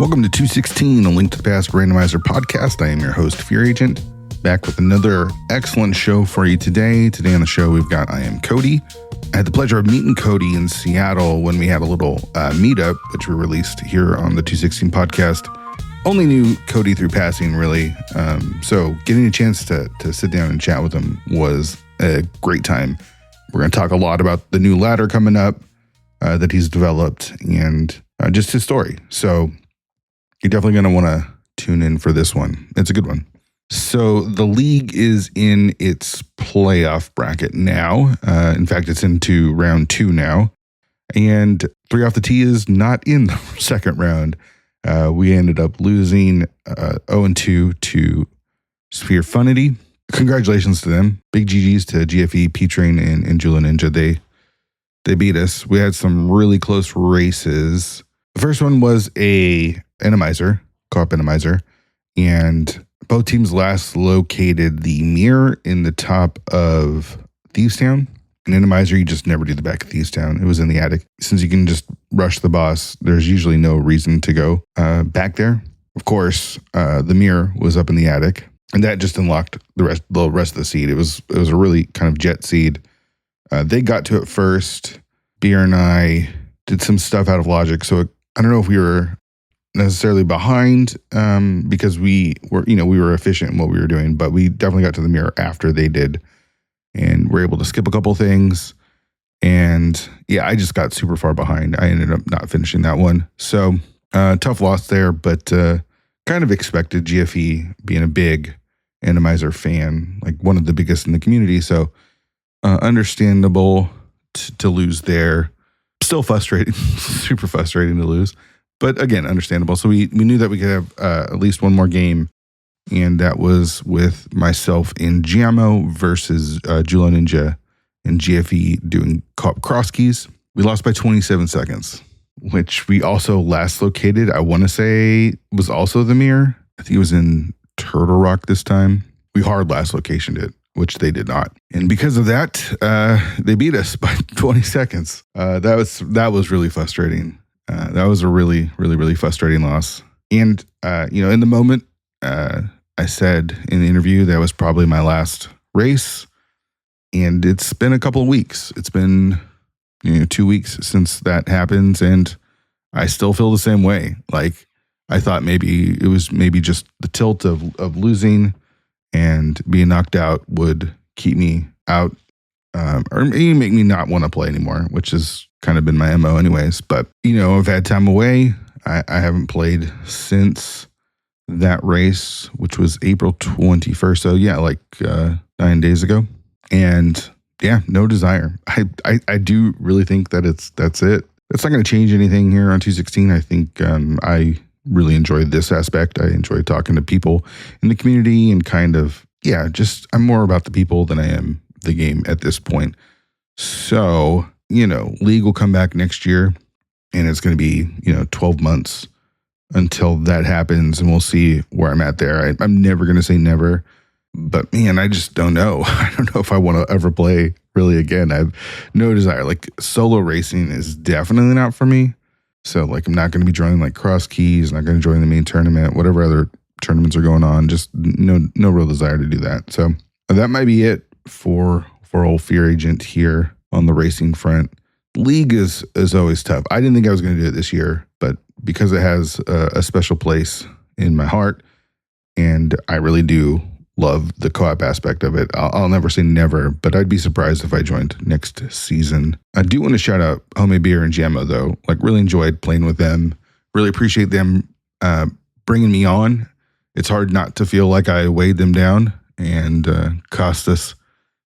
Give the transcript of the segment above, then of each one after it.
Welcome to 216, a Link to the Past Randomizer podcast. I am your host, fearagent, back with another excellent show for you today. Today on the show, I am Cody. I had the pleasure of meeting Cody in Seattle when we had a little meetup, which we released here on the 216 podcast. Only knew Cody through passing, really. So getting a chance to sit down and chat with him was a great time. We're going to talk a lot about the new ladder coming up that he's developed and just his story. So you're definitely going to want to tune in for this one. It's a good one. So the league is in its playoff bracket now. In fact, it's into round 2 now. And 3 Off the Tee is not in the second round. We ended up losing 0-2 to Spherefunity. Congratulations to them. Big GGs to GFE, P-Train, and Jula Ninja. They beat us. We had some really close races. The first one was a Enemizer, co-op Enemizer, and both teams last located the mirror in the top of Thieves Town. An Enemizer, you just never do the back of Thieves Town. It was in the attic. Since you can just rush the boss, there's usually no reason to go back there. Of course, the mirror was up in the attic, and that just unlocked the rest of the seed. It was a really kind of jet seed. They got to it first. Beer and I did some stuff out of logic, so I don't know if we were necessarily behind because we were efficient in what we were doing, but we definitely got to the mirror after they did, and we're able to skip a couple things. And yeah, I just got super far behind. I ended up not finishing that one. So tough loss there, but kind of expected. GFE being a big Enemizer fan, like one of the biggest in the community. So understandable to lose there. Still frustrating, super frustrating to lose. But again, understandable. So we knew that we could have at least one more game. And that was with myself in Giamo versus Jula Ninja and GFE doing co-op cross keys. We lost by 27 seconds, which we also last located, I want to say, was also the mirror. I think it was in Turtle Rock this time. We hard last locationed it, which they did not. And because of that, they beat us by 20 seconds. That was really frustrating. That was a really, really, really frustrating loss. And, in the moment, I said in the interview that was probably my last race. And it's been a couple of weeks. It's been, 2 weeks since that happens. And I still feel the same way. Like, I thought maybe it was just the tilt of losing and being knocked out would keep me out, or maybe make me not want to play anymore, which has kind of been my MO anyways. But, I've had time away. I haven't played since that race, which was April 21st. So yeah, like 9 days ago. And yeah, no desire. I do really think that that's it. It's not going to change anything here on 216. I think I really enjoyed this aspect. I enjoy talking to people in the community and kind of, I'm more about the people than I am the game at this point. So, league will come back next year and it's going to be, 12 months until that happens, and we'll see where I'm at there. I'm never going to say never, but man, I just don't know. I don't know if I want to ever play really again. I have no desire. Like, solo racing is definitely not for me. So like, I'm not going to be joining like cross keys, not going to join the main tournament, whatever other tournaments are going on. Just no real desire to do that. So that might be it for old Fear Agent here on the racing front. League is always tough. I didn't think I was going to do it this year, but because it has a special place in my heart, and I really do love the co-op aspect of it, I'll never say never, but I'd be surprised if I joined next season. I do want to shout out Homemade Beer and Jammo, though. Like, really enjoyed playing with them. Really appreciate them bringing me on. It's hard not to feel like I weighed them down and cost us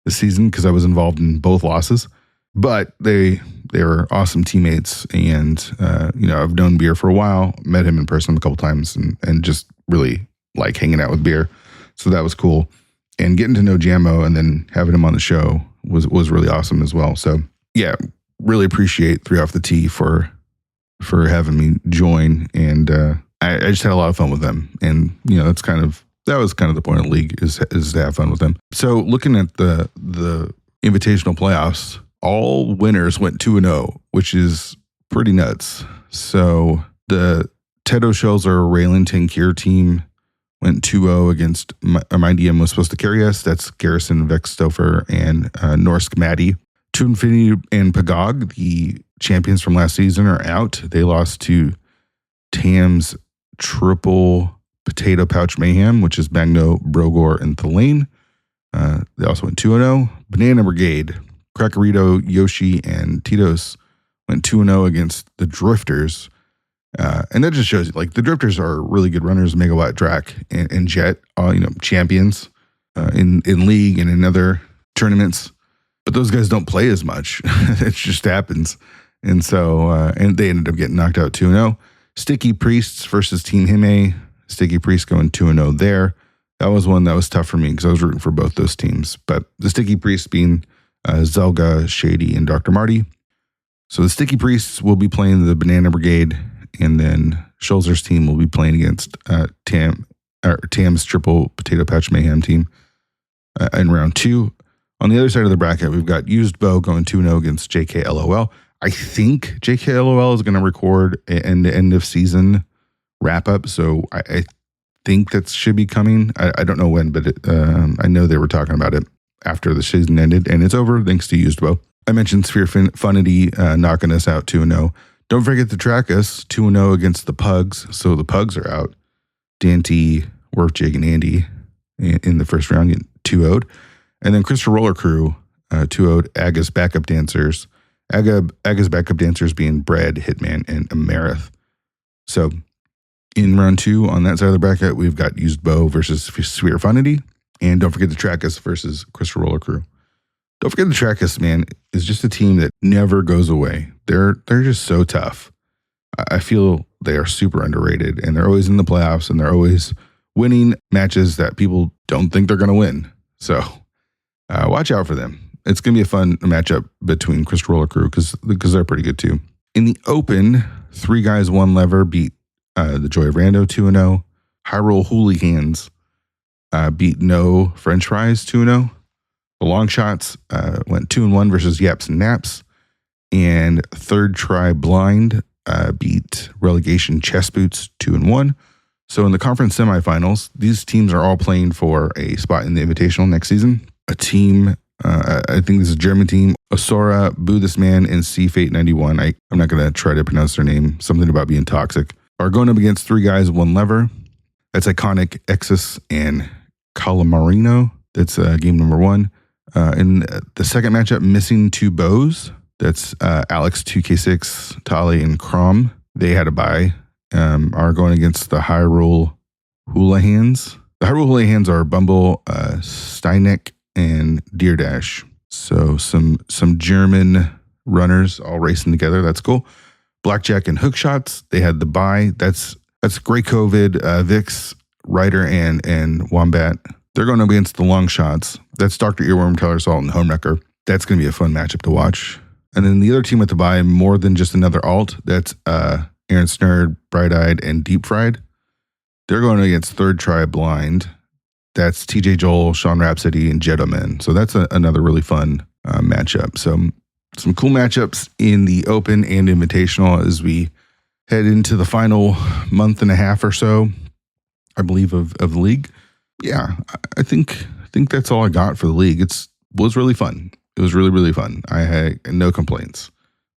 the season because I was involved in both losses. But they were awesome teammates, and I've known Beer for a while, met him in person a couple times, and just really like hanging out with Beer. So that was cool. And getting to know Jammo and then having him on the show was really awesome as well. So yeah, really appreciate 3 Off the Tee for having me join. And I just had a lot of fun with them. And that was kind of the point of the league is to have fun with them. So looking at the invitational playoffs, all winners went 2-0, which is pretty nuts. So the Tedo Schelzer, Raylan Tankier team went 2-0 against my DM was supposed to carry us. That's Garrison Vextofer and Norsk Maddie. To Infinity and Pagog, the champions from last season, are out. They lost to Tam's Triple Potato Pouch Mayhem, which is Magno, Brogor, and Thalane. They also went 2-0. Banana Brigade, Crackerito, Yoshi, and Tito's went 2-0 against the Drifters. And that just shows you, like, the Drifters are really good runners, Megawatt, Drac, and Jet, champions in league and in other tournaments. But those guys don't play as much. It just happens. And so, and they ended up getting knocked out 2-0. Sticky Priests versus Team Hime. Sticky Priests going 2-0 there. That was one that was tough for me because I was rooting for both those teams. But the Sticky Priests being Zelga, Shady, and Dr. Marty. So the Sticky Priests will be playing the Banana Brigade, and then Schulzer's team will be playing against Tam's Triple Potato Patch Mayhem team in round 2. On the other side of the bracket, we've got Used Bow going 2-0 against JKLOL. I think JKLOL is going to record an end of season wrap up, so I think that should be coming. I don't know when, but I know they were talking about it after the season ended, and it's over thanks to Used Bow. I mentioned Sphere Funity knocking us out 2-0. Don't forget to track us 2-0 against the Pugs. So the Pugs are out. Dante, Worf, Jig, and Andy in the first round get 2-0'd. And then Crystal Roller Crew 2-0'd Aga's backup dancers. Aga's backup dancers being Bread, Hitman, and Amarith. So in round 2 on that side of the bracket, we've got Used Bow versus Sphere Funity. And don't forget to track us versus Crystal Roller Crew. Don't forget to track us, man, is just a team that never goes away. They're just so tough. I feel they are super underrated, and they're always in the playoffs, and they're always winning matches that people don't think they're going to win. So watch out for them. It's going to be a fun matchup between Crystal Roller Crew because they're pretty good too. In the Open, 3 guys, 1 lever beat the Joy of Rando 2-0. Hyrule Hooligans beat No French Fries 2-0. The Long Shots went 2-1 versus Yaps and Naps. And Third Try Blind beat Relegation Chess Boots 2-1. So in the conference semifinals, these teams are all playing for a spot in the Invitational next season. A team, I think this is a German team, Osora, Boo This Man, and C Fate 91. I'm not going to try to pronounce their name. Something about being toxic. Are going up against 3 guys, 1 lever. That's Iconic, Exus, and Calamarino. That's game number 1. In the second matchup, Missing 2 Bows. That's Alex, 2K6, Tali, and Crom. They had a bye. Are going against the Hyrule Houligans. The Hyrule Houligans are Bumble, Steineck, and Deerdash. So some German runners all racing together. That's cool. Blackjack and Hookshots. They had the bye. That's Great COVID, Vix, Ryder, and Wombat. They're going up against the Long Shots. That's Dr. Earworm, Teller Salt, and Homewrecker. That's going to be a fun matchup to watch. And then the other team with the bye, more than just another alt, that's Aaron Snurd, Bright Eyed, and Deep Fried. They're going against Third Try Blind. That's TJ Joel, Sean Rhapsody, and Gentleman. So that's another really fun matchup. So some cool matchups in the Open and Invitational as we head into the final month and a half or so, I believe, of the league. Yeah, I think that's all I got for the league. It was really fun. It was really, really fun. I had no complaints.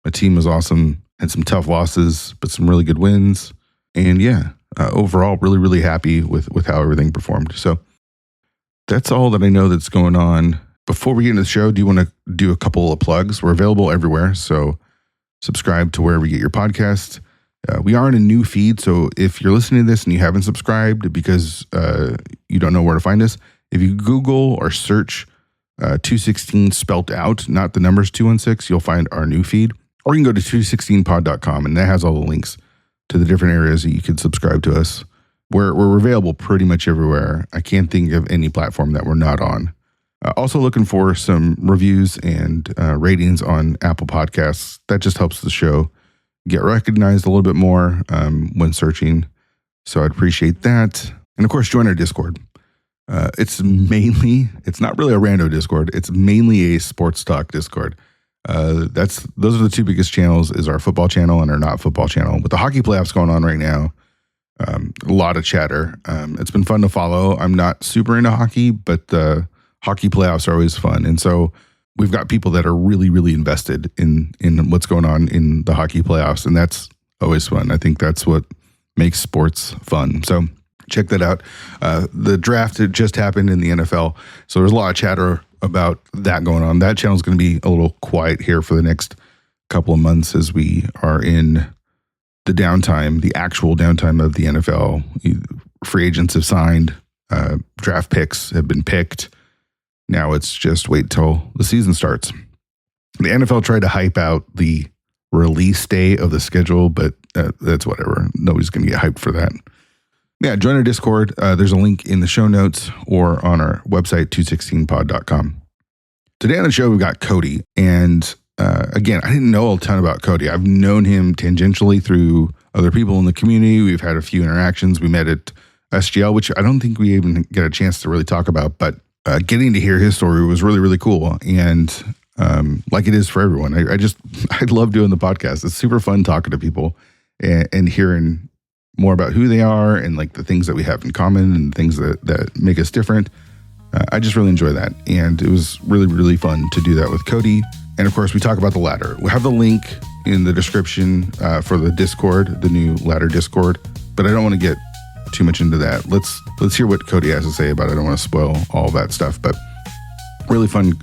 My team was awesome. Had some tough losses, but some really good wins. And yeah, overall, really, really happy with how everything performed. So that's all that I know that's going on. Before we get into the show, do you want to do a couple of plugs? We're available everywhere. So subscribe to wherever you get your podcast. We are in a new feed. So if you're listening to this and you haven't subscribed because you don't know where to find us, if you Google or search 216 spelt out, not the numbers 216, you'll find our new feed. Or you can go to 216pod.com and that has all the links to the different areas that you can subscribe to us. We're available pretty much everywhere. I can't think of any platform that we're not on. Also looking for some reviews and ratings on Apple Podcasts. That just helps the show get recognized a little bit more when searching. So I'd appreciate that. And of course, join our Discord. It's not really a rando Discord. It's mainly a sports talk Discord. Those are the 2 biggest channels, is our football channel and our not football channel. With the hockey playoffs going on right now, A lot of chatter. It's been fun to follow. I'm not super into hockey, but the hockey playoffs are always fun. And so we've got people that are really, really invested in what's going on in the hockey playoffs. And that's always fun. I think that's what makes sports fun. So check that out. The draft had just happened in the NFL. So there's a lot of chatter about that going on. That channel is going to be a little quiet here for the next couple of months as we are in the downtime, the actual downtime of the NFL. Free agents have signed, draft picks have been picked. Now it's just wait till the season starts. The NFL tried to hype out the release day of the schedule, but that's whatever. Nobody's going to get hyped for that. Yeah, join our Discord. There's a link in the show notes or on our website, 216pod.com. Today on the show, we've got Cody. And again, I didn't know a ton about Cody. I've known him tangentially through other people in the community. We've had a few interactions. We met at SGL, which I don't think we even get a chance to really talk about. But getting to hear his story was really, really cool. And like it is for everyone. I love doing the podcast. It's super fun talking to people and hearing more about who they are and like the things that we have in common and things that make us different. I just really enjoy that. And it was really, really fun to do that with Cody. And of course, we talk about the ladder. We have the link in the description for the Discord, the new ladder Discord, but I don't want to get too much into that. Let's hear what Cody has to say about it. I don't want to spoil all that stuff, but really fun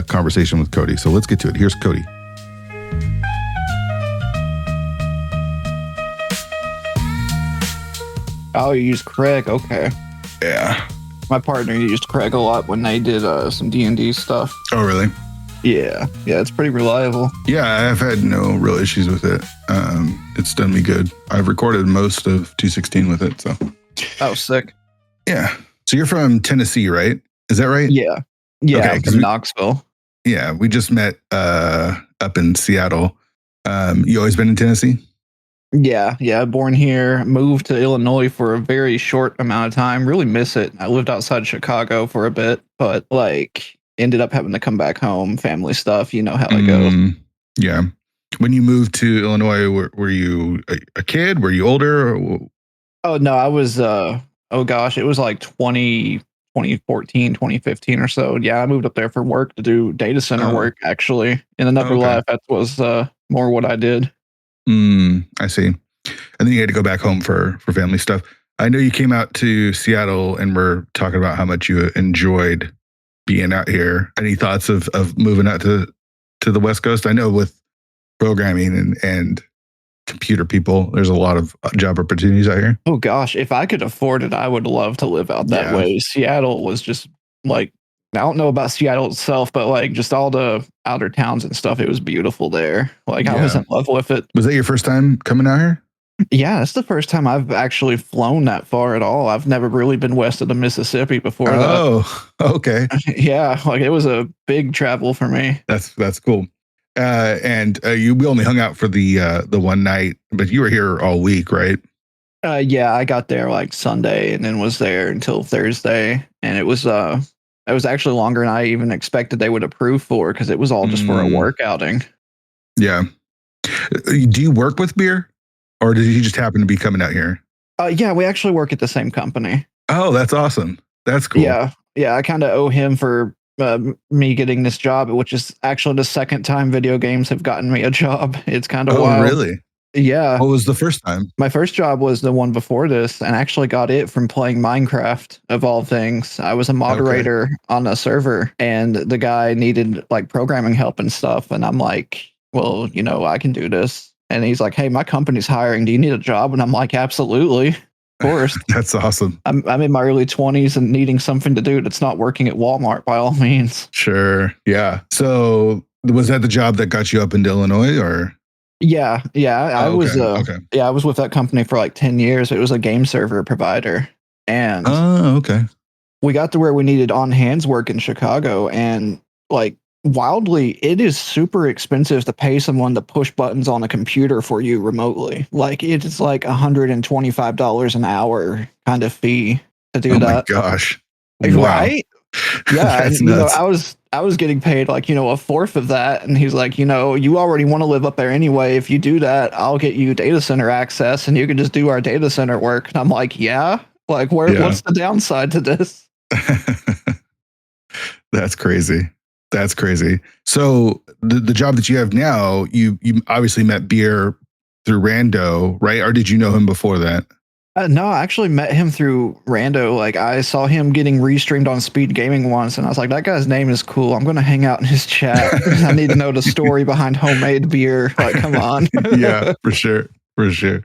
conversation with Cody. So let's get to it. Here's Cody. Oh, you use Craig. Okay. Yeah. My partner used Craig a lot when they did some D&D stuff. Oh, really? Yeah. Yeah, it's pretty reliable. Yeah, I've had no real issues with it. It's done me good. I've recorded most of 216 with it, so. Oh, sick. Yeah. So you're from Tennessee, right? Is that right? Yeah. Yeah, okay, I'm from Knoxville. Yeah, we just met up in Seattle. You always been in Tennessee? Yeah, born here, moved to Illinois for a very short amount of time. Really miss it. I lived outside Chicago for a bit, but like ended up having to come back home, family stuff. You know how it goes. Yeah. When you moved to Illinois, were you a kid? Were you older? Oh, no, I was, it was like 2014, 2015 or so. Yeah, I moved up there for work to do data center work, actually. In another life, that was more what I did. I see. And then you had to go back home for family stuff. I know you came out to Seattle and were talking about how much you enjoyed being out here. Any thoughts of moving out to the West Coast? I know with programming and computer people, there's a lot of job opportunities out here. Oh gosh, if I could afford it, I would love to live out that way. Seattle was just like, I don't know about Seattle itself, but like just all the outer towns and stuff, it was beautiful there. Like I was in love with it. Was that your first time coming out here? Yeah, it's the first time I've actually flown that far at all. I've never really been west of the Mississippi before that. Oh, okay. Yeah, like it was a big travel for me. That's cool. And we only hung out for the one night, but you were here all week, right? Yeah, I got there like Sunday and then was there until Thursday, and it was actually longer than I even expected they would approve for because it was all just for a work outing. Yeah. Do you work with beer, or did you just happen to be coming out here? Yeah, we actually work at the same company. Oh, that's awesome. That's cool. Yeah, I kind of owe him for me getting this job, which is actually the second time video games have gotten me a job. It's kind of wild. Really? Yeah. What was the first time? My first job was the one before this, and actually got it from playing Minecraft, of all things. I was a moderator on a server, and the guy needed like programming help and stuff. And I'm like, well, I can do this. And he's like, hey, my company's hiring. Do you need a job? And I'm like, absolutely. Of course. That's awesome. I'm in my early 20s and needing something to do that's not working at Walmart by all means. Sure. Yeah. So was that the job that got you up into Illinois, or? Yeah. I was I was with that company for like 10 years. It was a game server provider. And we got to where we needed on hands work in Chicago, and like wildly, it is super expensive to pay someone to push buttons on a computer for you remotely. Like it is like $125 an hour kind of fee to do that. Oh my gosh. Right? Yeah, and I was getting paid like, a fourth of that, and he's like, you already want to live up there anyway. If you do that, I'll get you data center access, and you can just do our data center work. And I'm like, yeah, like what's the downside to this? That's crazy. That's crazy. So the job that you have now, you obviously met Beer through Rando, right? Or did you know him before that? No, I actually met him through Rando. Like I saw him getting restreamed on Speed Gaming once, and I was like, that guy's name is cool. I'm going to hang out in his chat. I need to know the story behind homemade beer. Like, come on. Yeah, for sure. For sure.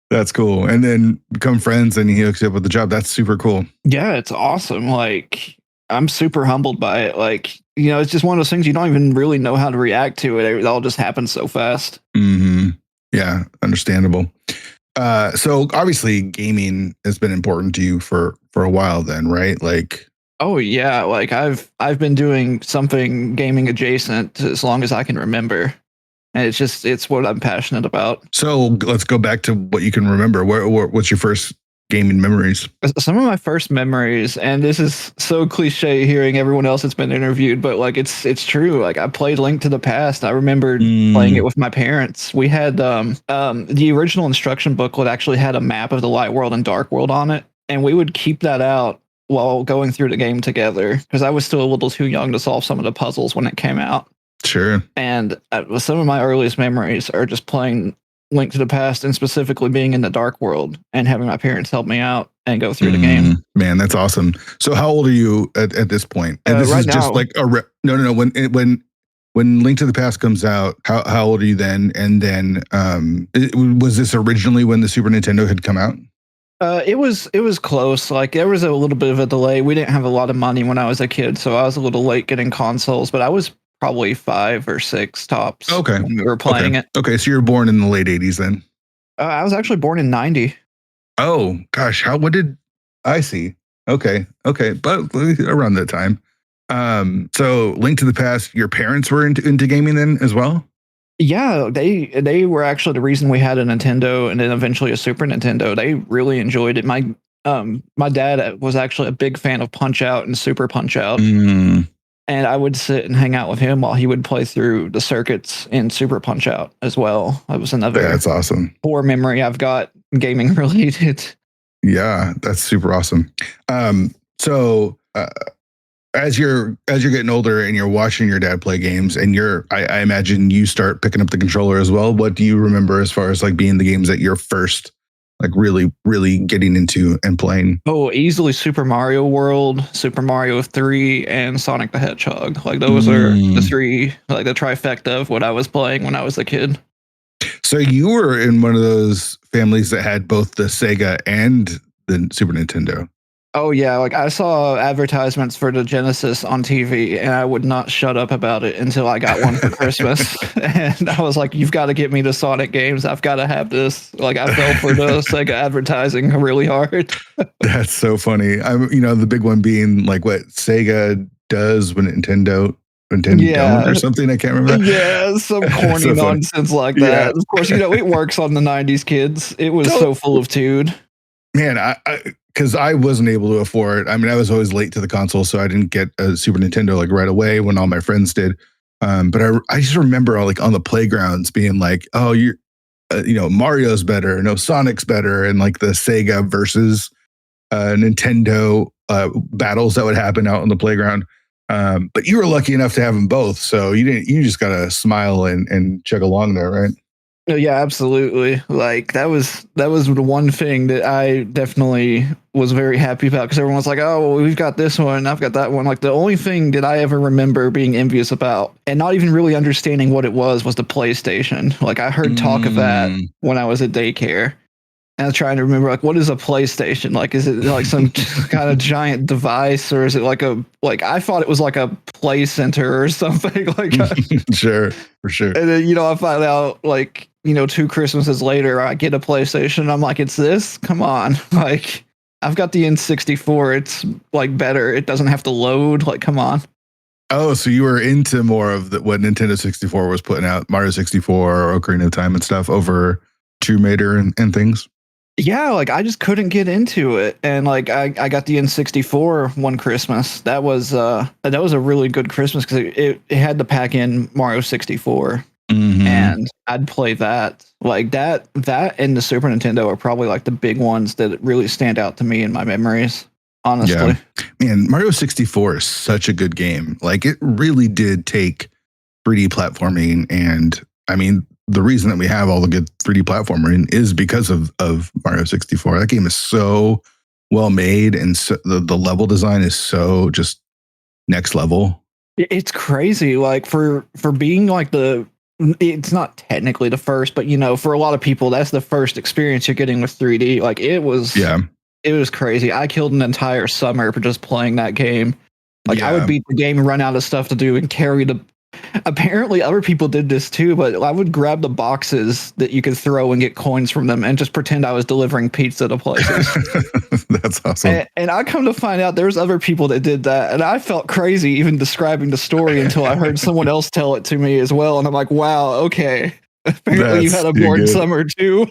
That's cool. And then become friends and he hooks you up with the job. That's super cool. Yeah, it's awesome. Like, I'm super humbled by it. Like, it's just one of those things you don't even really know how to react to it. It all just happens so fast. Mm-hmm. Yeah, understandable. So obviously gaming has been important to you for a while then, right? Like, oh yeah, like I've been doing something gaming adjacent as long as I can remember. And it's what I'm passionate about. So let's go back to what you can remember. What's your first gaming memories? Some of my first memories, and this is so cliche hearing everyone else that's been interviewed, but like it's true. Like I played Link to the Past. I remember playing it with my parents. We had the original instruction booklet actually had a map of the light world and dark world on it, and we would keep that out while going through the game together because I was still a little too young to solve some of the puzzles when it came out. Sure. And some of my earliest memories are just playing Link to the Past and specifically being in the dark world and having my parents help me out and go through the game. Man, that's awesome. So how old are you at this point? And this is just like no. When Link to the Past comes out, how old are you then? And then was this originally when the Super Nintendo had come out? It was close. Like there was a little bit of a delay. We didn't have a lot of money when I was a kid, so I was a little late getting consoles, but I was probably 5 or 6 tops. Okay. When we were playing it. Okay, so you were born in the late 80s then? I was actually born in 90. Oh, gosh. What did I see? Okay. But around that time. So Link to the Past, your parents were into gaming then as well? Yeah, they were actually the reason we had a Nintendo and then eventually a Super Nintendo. They really enjoyed it. My dad was actually a big fan of Punch-Out and Super Punch-Out. And I would sit and hang out with him while he would play through the circuits in Super Punch-Out as well. That was another that's awesome. Poor memory I've got gaming related. Yeah, that's super awesome. So as you're getting older and you're watching your dad play games and I imagine you start picking up the controller as well. What do you remember as far as like being the games that you're first like really, really getting into and playing? Oh, easily Super Mario World, Super Mario 3, and Sonic the Hedgehog. Like those are the 3, like the trifecta of what I was playing when I was a kid. So you were in one of those families that had both the Sega and the Super Nintendo. Oh yeah, like I saw advertisements for the Genesis on TV and I would not shut up about it until I got one for Christmas. And I was like, you've got to get me the Sonic games. I've got to have this. Like I fell for the Sega advertising really hard. That's so funny. The big one being like what Sega does when Nintendo don't or something. I can't remember. Yeah, some corny so nonsense like that. Of course, it works on the 90s kids. It was so full of tude. Man, because I wasn't able to afford. I mean, I was always late to the console, so I didn't get a Super Nintendo like right away when all my friends did. But I just remember like on the playgrounds being like, "Oh, Mario's better, no Sonic's better," and like the Sega versus Nintendo battles that would happen out on the playground. But you were lucky enough to have them both, so you just gotta smile and chug along there, right? Oh, yeah, absolutely. Like that was the one thing that I definitely was very happy about because everyone was like, "Oh, well, we've got this one, I've got that one." Like the only thing that I ever remember being envious about and not even really understanding what it was the PlayStation. Like I heard talk of that when I was at daycare. And I was trying to remember, like, what is a PlayStation? Like, is it like some kind of giant device, or is it like I thought it was like a play center or something. Like, sure, for sure. And then I find out like 2 Christmases later, I get a PlayStation. I'm like, it's this? Come on, like I've got the N64. It's like better. It doesn't have to load. Like, come on. Oh, so you were into more of what Nintendo 64 was putting out, Mario 64, or Ocarina of Time and stuff over Tomb Raider and things? Yeah, like I just couldn't get into it, and like I got the N64 one Christmas. That was a really good Christmas because it had to pack in Mario 64, and I'd play that. Like that and the Super Nintendo are probably like the big ones that really stand out to me in my memories. Honestly, man, Mario 64 is such a good game. Like it really did take 3D platforming, and I mean, the reason that we have all the good 3D platforming is because of Mario 64. That game is so well made, and so the level design is so just next level. It's crazy. Like for being like it's not technically the first, but you know, for a lot of people, that's the first experience you're getting with 3D. Like it was crazy. I killed an entire summer for just playing that game. Like I would beat the game and run out of stuff to do and carry the. Apparently, other people did this too, but I would grab the boxes that you could throw and get coins from them and just pretend I was delivering pizza to places. That's awesome. And I come to find out there's other people that did that, and I felt crazy even describing the story until I heard someone else tell it to me as well, and I'm like, wow, okay. Apparently, you had a bored summer too.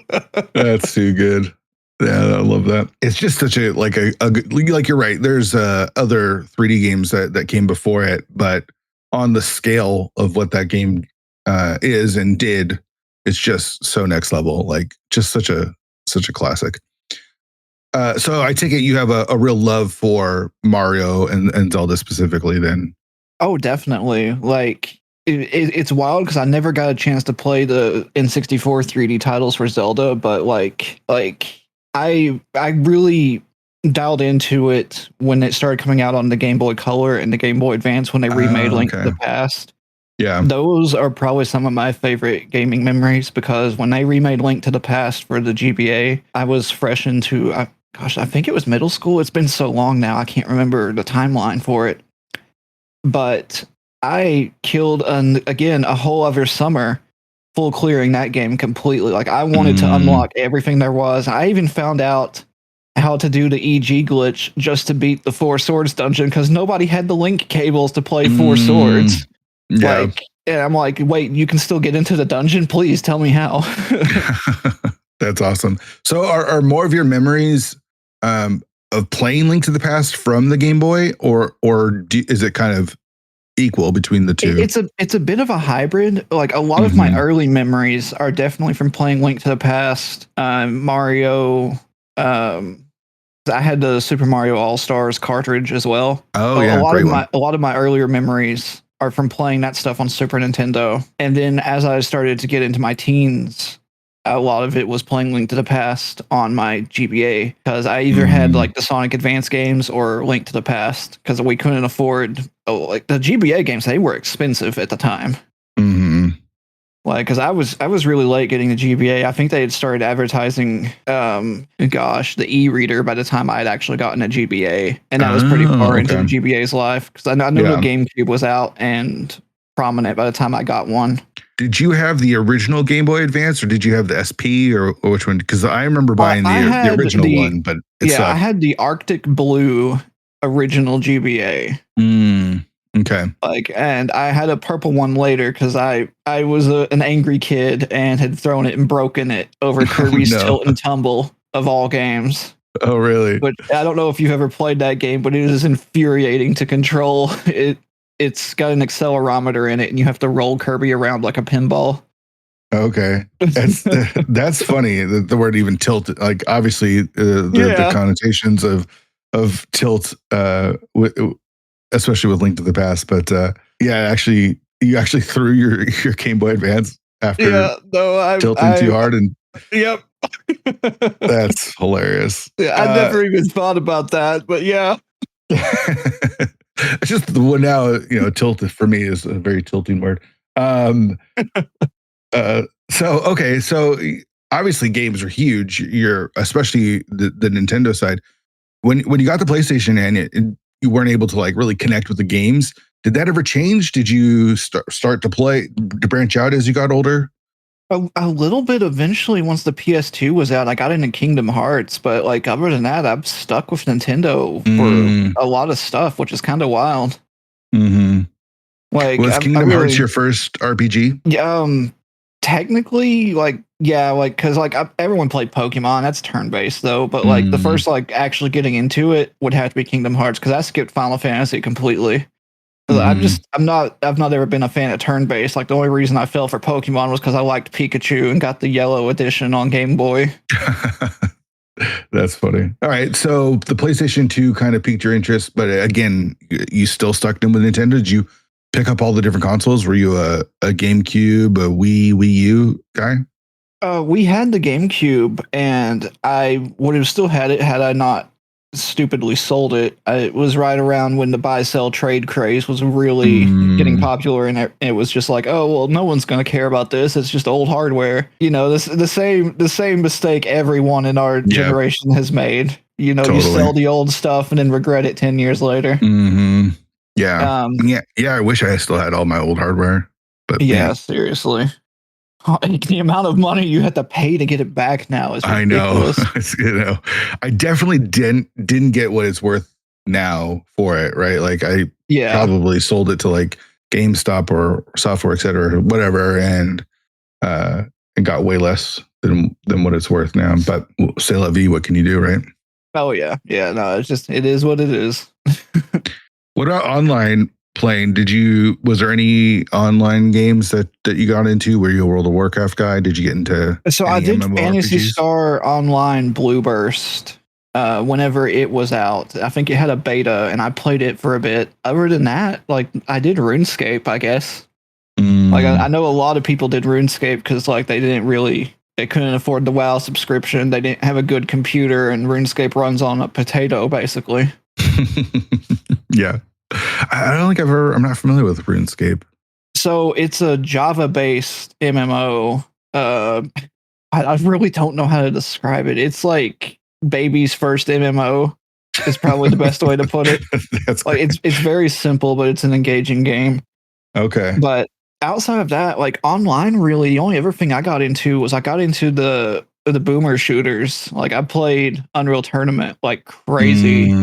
That's too good. Yeah, I love that. It's just such a like you're right. There's other 3D games that came before it, but on the scale of what that game is and did, it's just so next level. Like just such a classic. So I take it you have a real love for Mario and Zelda specifically then. Oh, definitely. Like it's wild because I never got a chance to play the N64 3D titles for Zelda, but like I really dialed into it when it started coming out on the Game Boy Color and the Game Boy Advance when they remade Link to the Past. Yeah. Those are probably some of my favorite gaming memories because when they remade Link to the Past for the GBA, I was fresh into, I think it was middle school. It's been so long now, I can't remember the timeline for it. But I killed, a whole other summer full clearing that game completely. Like I wanted to unlock everything there was. I even found out how to do the EG glitch just to beat the 4 Swords dungeon because nobody had the link cables to play 4 Swords. Yeah. Like, and I'm like, wait, you can still get into the dungeon? Please tell me how. That's awesome. So are more of your memories of playing Link to the Past from the Game Boy, or is it kind of equal between the two? It's a bit of a hybrid. Like a lot of my early memories are definitely from playing Link to the Past, Mario. I had the Super Mario All-Stars cartridge as well. Oh yeah, a lot of my earlier memories are from playing that stuff on Super Nintendo. And then as I started to get into my teens, a lot of it was playing Link to the Past on my GBA because I either had like the Sonic Advance games or Link to the Past because we couldn't afford like the GBA games. They were expensive at the time. Like, because I was really late getting the GBA. I think they had started advertising, the e-reader by the time I had actually gotten a GBA, and that was pretty far into the GBA's life. Because I know the GameCube was out and prominent by the time I got one. Did you have the original Game Boy Advance, or did you have the SP, or which one? Because I remember buying the original one, but it sucked. I had the Arctic Blue original GBA. Okay. Like, and I had a purple one later because I was an angry kid and had thrown it and broken it over Kirby's Tilt and Tumble of all games. Oh, really? But I don't know if you've ever played that game, but it is infuriating to control. It's got an accelerometer in it, and you have to roll Kirby around like a pinball. Okay, that's funny. The word even tilt, like obviously the connotations of tilt, especially with Link to the Past. But you actually threw your Game Boy Advance after tilting too hard, and yep, that's hilarious. Yeah, I never even thought about that, but yeah. It's just now, tilt for me is a very tilting word. So obviously games are huge. Especially the Nintendo side. When you got the PlayStation and you weren't able to like really connect with the games, did that ever change? Did you start to branch out as you got older? A little bit eventually. Once the PS2 was out, I got into Kingdom Hearts, but like other than that, I'm stuck with Nintendo for a lot of stuff, which is kind of wild. Like, was Kingdom Hearts your first RPG? Yeah, technically, like Yeah, like because like everyone played Pokemon. That's turn based though, but like the first like actually getting into it would have to be Kingdom Hearts because I skipped Final Fantasy completely. I've not ever been a fan of turn based. Like the only reason I fell for Pokemon was because I liked Pikachu and got the yellow edition on Game Boy. That's funny. All right, so the PlayStation 2 kind of piqued your interest, but again, you still stuck in with Nintendo. Did you pick up all the different consoles? Were you a GameCube, a Wii U guy? We had the GameCube, and I would have still had it had I not stupidly sold it. It was right around when the buy sell trade craze was really getting popular, and it was just like, oh well, no one's going to care about this. It's just old hardware. You know, the same mistake everyone in our generation has made. You know, you sell the old stuff and then regret it 10 years later. Yeah, yeah. I wish I still had all my old hardware, but yeah, seriously. The amount of money you have to pay to get it back now is ridiculous. I know. I definitely didn't get what it's worth now for it, right? Like I probably sold it to like GameStop or Software, et cetera, or whatever, and got way less than what it's worth now. But c'est la vie, what can you do, right? Oh yeah. No, it is what it is. What about online playing? Was there any online games that you got into? Were you a World of Warcraft guy? Did you get into I did Phantasy Star Online Blue Burst whenever it was out. I think it had a beta and I played it for a bit. Other than that, like I did RuneScape, I guess. Like I know a lot of people did RuneScape because like they couldn't afford the WoW subscription. They didn't have a good computer, and RuneScape runs on a potato basically. Yeah. I don't think I'm not familiar with RuneScape. So it's a Java-based MMO. I really don't know how to describe it. It's like baby's first MMO is probably the best way to put it. That's like it's very simple, but it's an engaging game. Okay. But outside of that, like online, really, the only other thing I got into the boomer shooters. Like I played Unreal Tournament like crazy.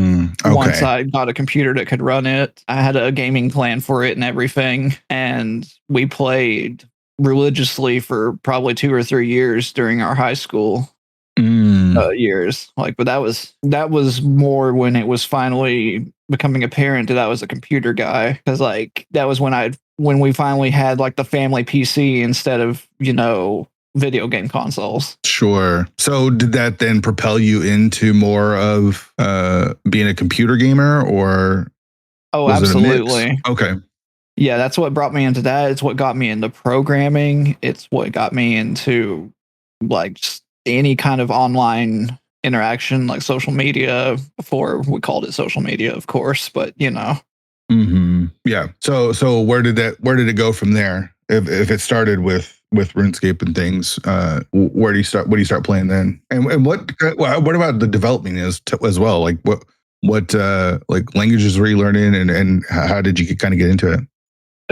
Once I got a computer that could run it. I had a gaming plan for it and everything, and we played religiously for probably 2 or 3 years during our high school years. Like, but that was more when it was finally becoming apparent that I was a computer guy, because like that was when we finally had like the family PC instead of, you know, video game consoles. Sure. So did that then propel you into more of being a computer gamer, or? Oh, absolutely. Okay. Yeah, that's what brought me into that. It's what got me into programming. It's what got me into like just any kind of online interaction, like social media. Before we called it social media, of course, but you know. Yeah. So where did it go from there? If it started with RuneScape and things, where do you start? What do you start playing then? And what about the development as well? Like what like languages were you learning, and how did you kind of get into it?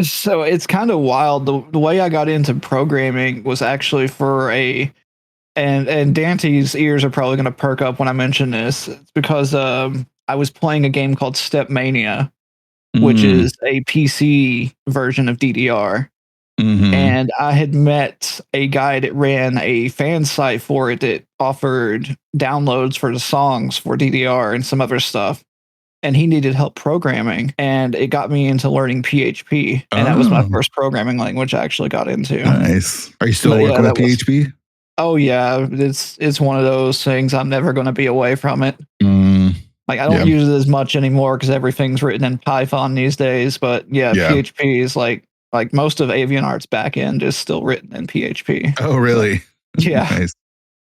So it's kind of wild. The way I got into programming was actually for and Dante's ears are probably going to perk up when I mention this. It's because I was playing a game called StepMania, which is a PC version of DDR. And I had met a guy that ran a fan site for it that offered downloads for the songs for DDR and some other stuff. And he needed help programming, and it got me into learning PHP. And that was my first programming language I actually got into. Nice. Are you still working with PHP? Oh yeah, it's one of those things. I'm never going to be away from it. Like I don't use it as much anymore because everything's written in Python these days. But PHP is like most of AvianArt's backend is still written in PHP. Oh really? Yeah. Nice.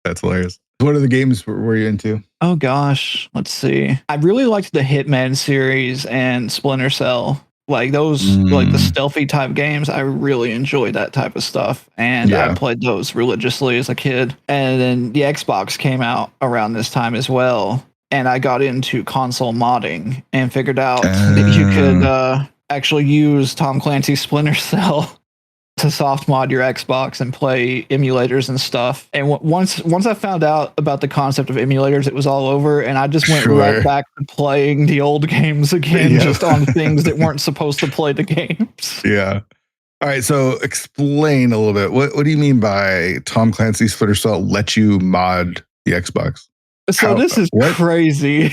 That's hilarious. What other games were you into? Oh gosh, let's see. I really liked the Hitman series and Splinter Cell. Like those, like the stealthy type games. I really enjoyed that type of stuff, and I played those religiously as a kid. And then the Xbox came out around this time as well, and I got into console modding and figured out that you could actually use Tom Clancy's Splinter Cell to soft mod your Xbox and play emulators and stuff. And once I found out about the concept of emulators, it was all over, and I just went right back to playing the old games again, just on things that weren't supposed to play the games. Yeah. All right, so explain a little bit. What do you mean by Tom Clancy's Splinter Cell let you mod the Xbox? So this is crazy.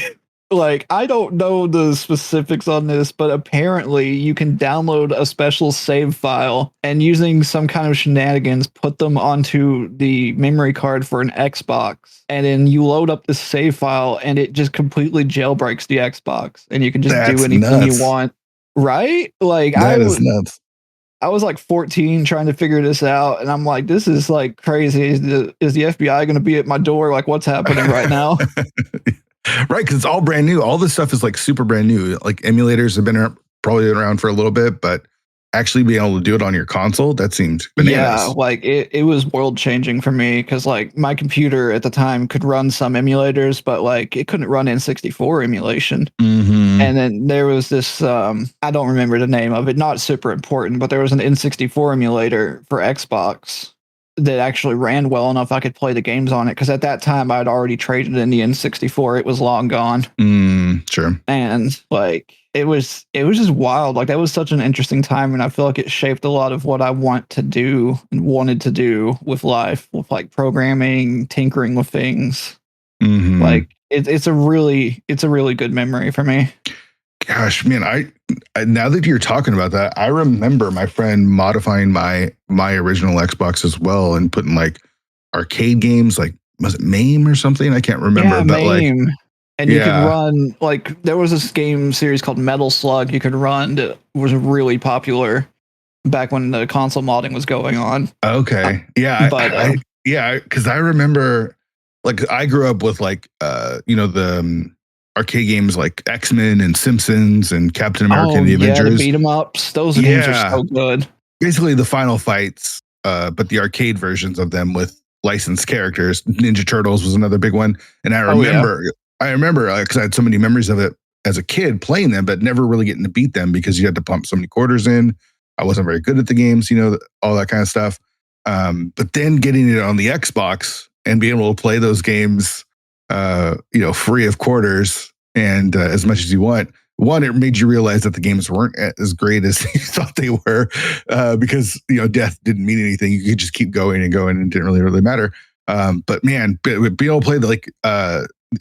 Like, I don't know the specifics on this, but apparently you can download a special save file and using some kind of shenanigans, put them onto the memory card for an Xbox. And then you load up the save file and it just completely jailbreaks the Xbox and you can just do anything you want. Right? Like, that is nuts. I was like 14 trying to figure this out. And I'm like, this is like crazy. Is the FBI going to be at my door? Like, what's happening right now? Right, because it's all brand new. All this stuff is like super brand new. Like emulators have probably been around for a little bit, but actually being able to do it on your console, that seemed bananas. Yeah, like it was world changing for me because like my computer at the time could run some emulators, but like it couldn't run N64 emulation. Mm-hmm. And then there was this, I don't remember the name of it, not super important, but there was an N64 emulator for Xbox that actually ran well enough I could play the games on it because at that time I'd already traded in the N64. It was long gone. Sure. And like it was just wild. Like that was such an interesting time, and I feel like it shaped a lot of what I want to do and wanted to do with life, with like programming, tinkering with things. Mm-hmm. Like it's a really good memory for me. Gosh, man, I now that you're talking about that, I remember my friend modifying my original Xbox as well and putting like arcade games, like was it MAME or something? I can't remember, yeah, but MAME. And you could run like there was this game series called Metal Slug you could run that was really popular back when the console modding was going on. Okay, yeah, but because I remember like I grew up with like the arcade games like X-Men and Simpsons and Captain America and the Avengers. The beat 'em ups. Those games are so good. Basically the Final Fights, but the arcade versions of them with licensed characters. Ninja Turtles was another big one. And I remember because I had so many memories of it as a kid playing them, but never really getting to beat them because you had to pump so many quarters in. I wasn't very good at the games, all that kind of stuff. But then getting it on the Xbox and being able to play those games free of quarters and as much as you want. One, it made you realize that the games weren't as great as you thought they were because, death didn't mean anything. You could just keep going and going and it didn't really matter. But man, being able to play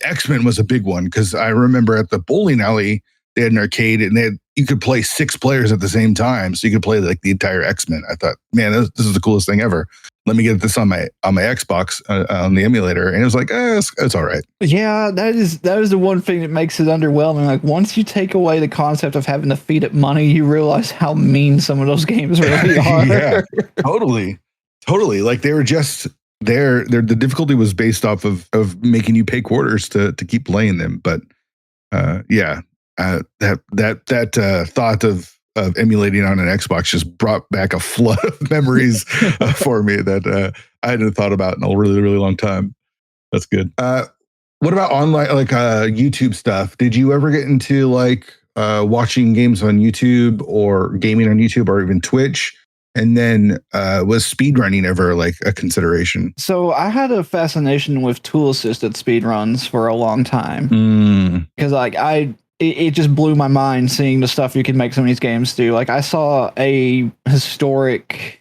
X-Men was a big one because I remember at the bowling alley, they had an arcade and you could play 6 players at the same time. So you could play like the entire X-Men. I thought, man, this is the coolest thing ever. Let me get this on my Xbox on the emulator, and it was like, it's all right. Yeah, that is the one thing that makes it underwhelming. Like once you take away the concept of having to feed it money, you realize how mean some of those games really are. Yeah, totally. Like they were just there. The difficulty was based off of making you pay quarters to keep playing them. But that thought of emulating on an Xbox just brought back a flood of memories for me that I hadn't thought about in a really, really long time. That's good. What about online, like YouTube stuff? Did you ever get into like watching games on YouTube or gaming on YouTube or even Twitch? And then was speedrunning ever like a consideration? So I had a fascination with tool-assisted speedruns for a long time. Because like it just blew my mind seeing the stuff you can make some of these games do. Like I saw a historic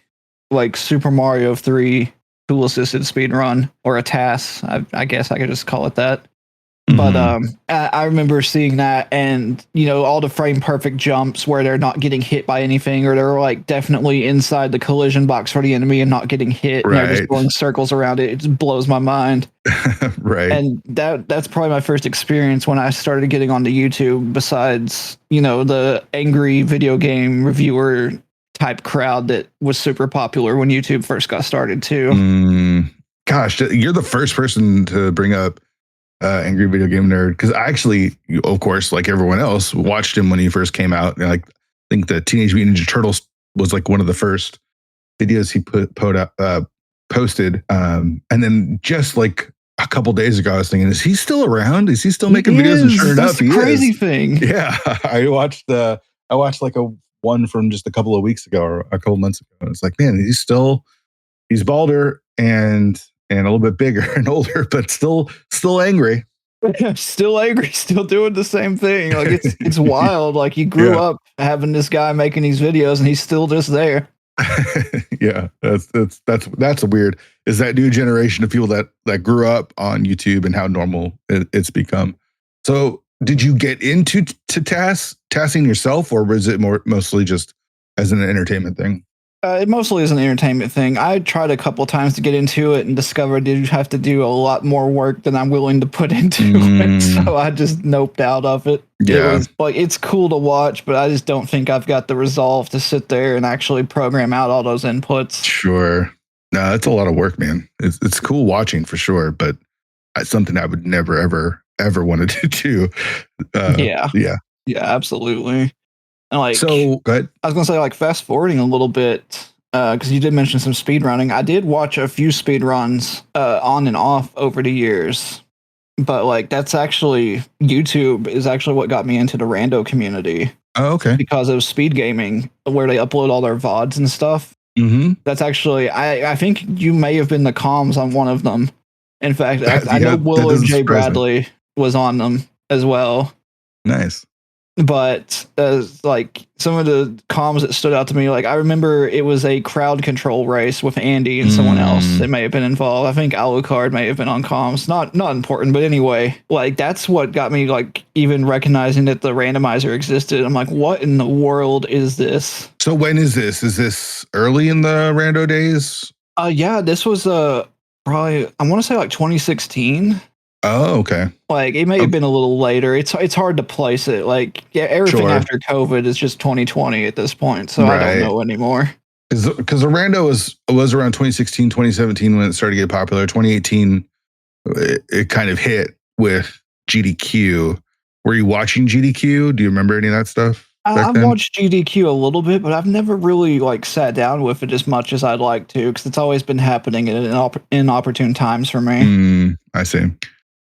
like Super Mario 3 tool assisted speed run or a TAS. I guess I could just call it that. But I remember seeing that and, all the frame perfect jumps where they're not getting hit by anything or they're like definitely inside the collision box for the enemy and not getting hit. Right. And they're just going circles around it. It just blows my mind. Right. And that's probably my first experience when I started getting onto YouTube besides, the angry video game reviewer type crowd that was super popular when YouTube first got started too. Gosh, you're the first person to bring up Angry Video Game Nerd because I actually, of course, like everyone else, watched him when he first came out. And I think the Teenage Mutant Ninja Turtles was like one of the first videos he posted. And then just like a couple days ago, I was thinking, is he still around? Is he still making videos? And sure enough, he is. Crazy thing. Yeah, I watched like a one from just a couple of weeks ago or a couple months ago. And it's like, man, he's balder and a little bit bigger and older, but still angry. Still angry, still doing the same thing. Like it's wild. Like he grew up having this guy making these videos and he's still just there. Yeah, that's weird. Is that new generation of people that grew up on YouTube and how normal it's become. So, did you get into tasking yourself, or was it mostly just as an entertainment thing? It mostly is an entertainment thing. I tried a couple times to get into it and discovered you have to do a lot more work than I'm willing to put into it. So I just noped out of it. Yeah. It was like, it's cool to watch, but I just don't think I've got the resolve to sit there and actually program out all those inputs. Sure. No, it's a lot of work, man. It's cool watching for sure, but it's something I would never, ever wanted to do. Yeah, absolutely. And like, so go ahead. I was gonna say, like, fast forwarding a little bit, because you did mention some speed running. I did watch a few speed runs on and off over the years, but like that's actually YouTube is actually what got me into the rando community. Oh, okay. Because of speed gaming, where they upload all their VODs and stuff. Mm-hmm. That's actually, I think you may have been the comms on one of them. In fact, I know Willow J. Bradley was on them as well. Nice. But like some of the comms that stood out to me, like I remember it was a crowd control race with Andy and someone else that may have been involved. I think Alucard may have been on comms. Not important, but anyway, like that's what got me like even recognizing that the randomizer existed. I'm like, what in the world is this? So when is this? Is this early in the rando days? Yeah, this was probably, I want to say like 2016. Oh, okay. Like it may have been a little later. It's hard to place it. Like everything after COVID is just 2020 at this point. So I don't know anymore. Because the rando was around 2016, 2017 when it started to get popular. 2018, it kind of hit with GDQ. Were you watching GDQ? Do you remember any of that stuff? I've watched GDQ a little bit, but I've never really like sat down with it as much as I'd like to, because it's always been happening at inopportune times for me. I see.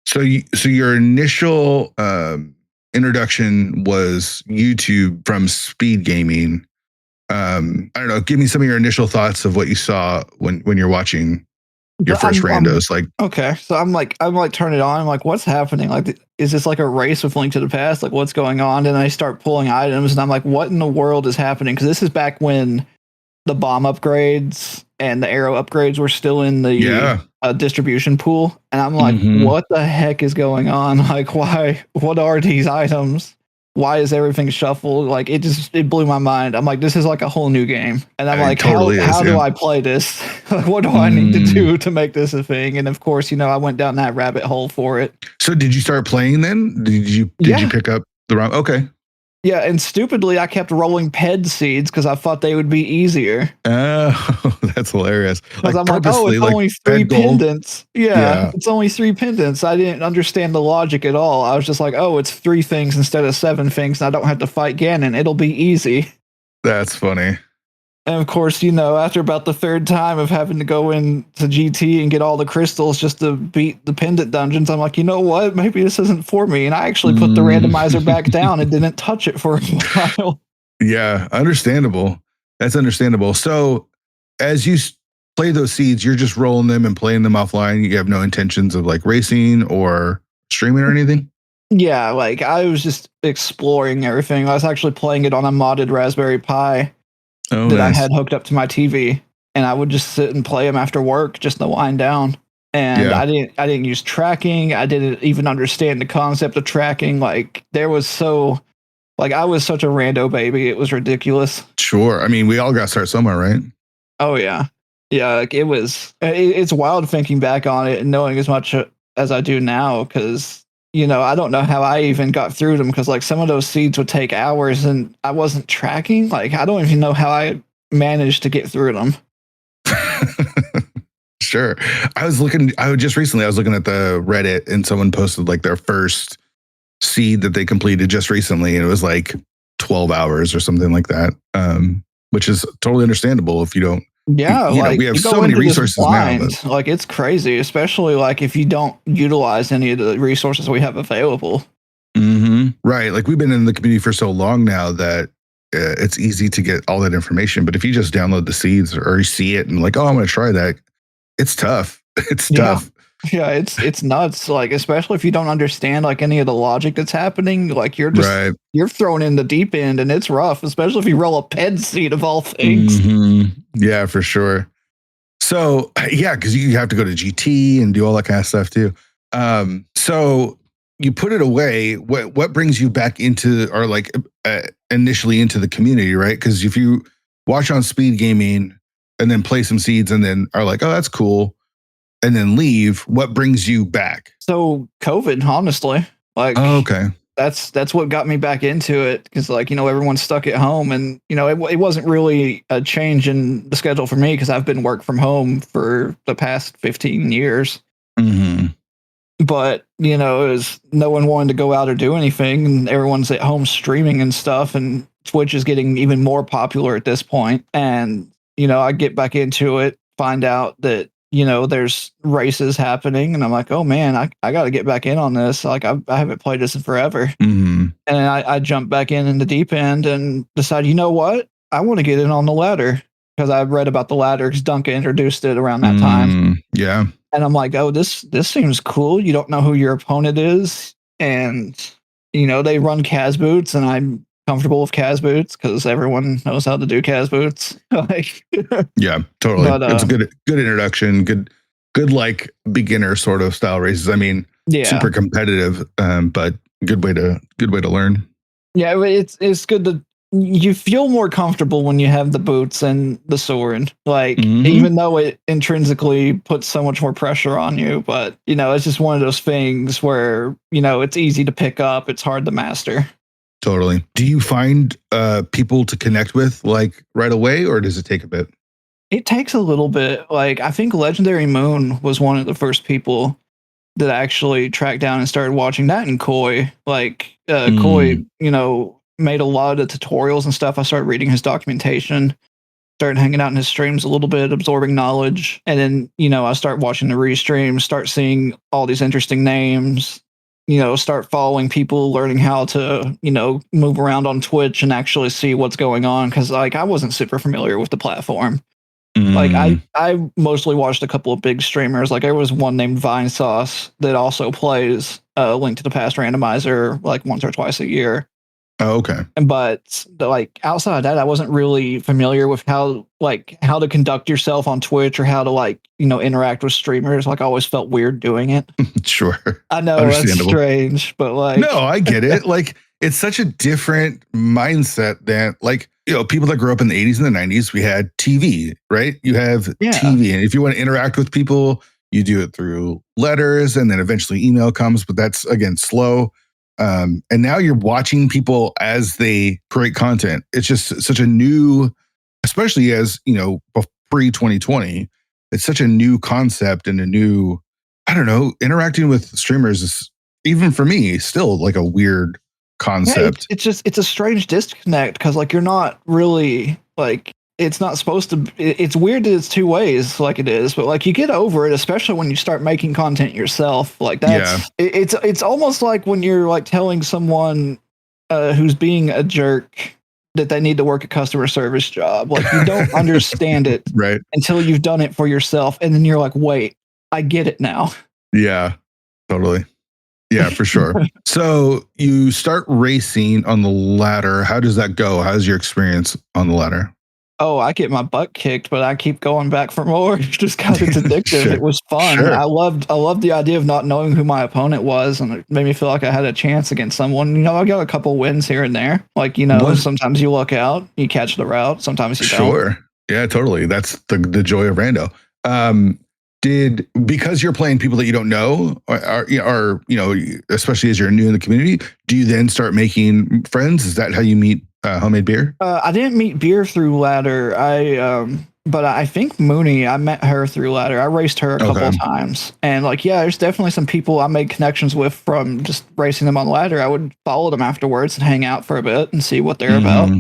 So your initial introduction was YouTube from speed gaming. I don't know. Give me some of your initial thoughts of what you saw when you're watching your first randos. Like, okay, so I'm like turning it on. I'm like, what's happening? Like, is this like a race with Link to the Past? Like, what's going on? And I start pulling items, and I'm like, what in the world is happening? Because this is back when the bomb upgrades and the arrow upgrades were still in the distribution pool. And I'm like, what the heck is going on? Like, why? What are these items? Why is everything shuffled? Like, it blew my mind. I'm like, this is like a whole new game. And I'm like, how do I play this? Like, what do I need to do to make this a thing? And of course, I went down that rabbit hole for it. So did you start playing then? Did you pick up the wrong? Okay. Yeah, and stupidly, I kept rolling ped seeds because I thought they would be easier. Oh, that's hilarious. Because I'm like, oh, it's only 3 pendants. Yeah, it's only 3 pendants. I didn't understand the logic at all. I was just like, oh, it's 3 things instead of 7 things, and I don't have to fight Ganon. It'll be easy. That's funny. And of course, after about the 3rd time of having to go into GT and get all the crystals just to beat the pendant dungeons, I'm like, you know what? Maybe this isn't for me. And I actually put the randomizer back down and didn't touch it for a while. Yeah, understandable. That's understandable. So as you play those seeds, you're just rolling them and playing them offline. You have no intentions of like racing or streaming or anything? Yeah, like I was just exploring everything. I was actually playing it on a modded Raspberry Pi. That I had hooked up to my TV, and I would just sit and play them after work just to wind down. And I didn't use tracking. I didn't even understand the concept of tracking. Like I was such a rando baby. It was ridiculous. Sure. I mean, we all got to start somewhere, right? Oh yeah. Yeah. Like it's wild thinking back on it and knowing as much as I do now. Cause I don't know how I even got through them, because like some of those seeds would take hours and I wasn't tracking. Like I don't even know how I managed to get through them. Sure. I was looking at the Reddit, and someone posted like their first seed that they completed just recently, and it was like 12 hours or something like that. Which is totally understandable if you don't. Yeah, we have so many resources now. But. Like it's crazy, especially like if you don't utilize any of the resources we have available. Right. Like we've been in the community for so long now that it's easy to get all that information. But if you just download the seeds or you see it and like, oh, I'm going to try that, it's tough. It's tough. Yeah, it's nuts. Like, especially if you don't understand like any of the logic that's happening, like you're thrown in the deep end and it's rough, especially if you roll a ped seed of all things. Mm-hmm. Yeah, for sure. So yeah, because you have to go to GT and do all that kind of stuff too. So you put it away. What brings you back into, or like initially into the community, right? Because if you watch on speed gaming and then play some seeds and then are like, oh, that's cool, and then leave, what brings you back? So COVID, honestly, like, oh, okay, that's what got me back into it, because like, everyone's stuck at home, and it wasn't really a change in the schedule for me because I've been work from home for the past 15 years. Mm-hmm. But it was, no one wanted to go out or do anything, and everyone's at home streaming and stuff, and Twitch is getting even more popular at this point. And I get back into it, find out that there's races happening, and I'm like, oh man, I got to get back in on this. Like, I haven't played this in forever. Mm-hmm. And I jumped back in the deep end and decided, you know what, I want to get in on the ladder, because I read about the ladder because Duncan introduced it around that time. Yeah. And I'm like, oh, this seems cool. You don't know who your opponent is, and they run Cas boots, and I'm comfortable with Cas boots because everyone knows how to do Cas boots. Like, yeah, totally. But, it's a good introduction. Good like beginner sort of style races. I mean, super competitive, but good way to learn. Yeah, it's good to, you feel more comfortable when you have the boots and the sword, like, even though it intrinsically puts so much more pressure on you. But it's just one of those things where it's easy to pick up, it's hard to master. Totally. Do you find people to connect with like right away, or does it take a bit? It takes a little bit. Like, I think Legendary Moon was one of the first people that I actually tracked down and started watching that, and Koi. Like, Koi, made a lot of tutorials and stuff. I started reading his documentation, started hanging out in his streams a little bit, absorbing knowledge. And then, I start watching the restreams, start seeing all these interesting names, start following people, learning how to, move around on Twitch and actually see what's going on. Cause like, I wasn't super familiar with the platform. Like, I mostly watched a couple of big streamers. Like, there was one named Vine Sauce that also plays Link to the Past randomizer like once or twice a year. Oh, okay. But like, outside of that, I wasn't really familiar with how to conduct yourself on Twitch, or how to interact with streamers. Like, I always felt weird doing it. Sure. I know that's strange, but like, no, I get it. Like, it's such a different mindset than like, people that grew up in the 80s and the 90s, we had TV, right? You have TV. And if you want to interact with people, you do it through letters, and then eventually email comes, but that's again slow. And now you're watching people as they create content. It's just such a new, especially as pre 2020, it's such a new concept and a new, I don't know, interacting with streamers is, even for me, still like a weird concept. Yeah, it's a strange disconnect, because like, you're not really like, it's not supposed to, it's weird that it's two ways like it is, but like, you get over it, especially when you start making content yourself. Like, that's it's almost like when you're like telling someone who's being a jerk that they need to work a customer service job. Like, you don't understand it right until you've done it for yourself, and then you're like, wait, I get it now. Yeah, totally. Yeah, for sure. So you start racing on the ladder. How does that go? How's your experience on the ladder? Oh, I get my butt kicked, but I keep going back for more just because it's addictive. Sure. It was fun. Sure. I loved the idea of not knowing who my opponent was, and it made me feel like I had a chance against someone. I got a couple wins here and there. Like, sometimes you luck out, you catch the route. Sometimes you don't. Sure. Yeah, totally. That's the joy of rando. Because you're playing people that you don't know, or especially as you're new in the community, do you then start making friends? Is that how you meet Homemade Beer? I didn't meet Beer through ladder. But I think Mooney, I met her through ladder. I raced her a couple of times, and like, there's definitely some people I made connections with from just racing them on ladder. I would follow them afterwards and hang out for a bit and see what they're about.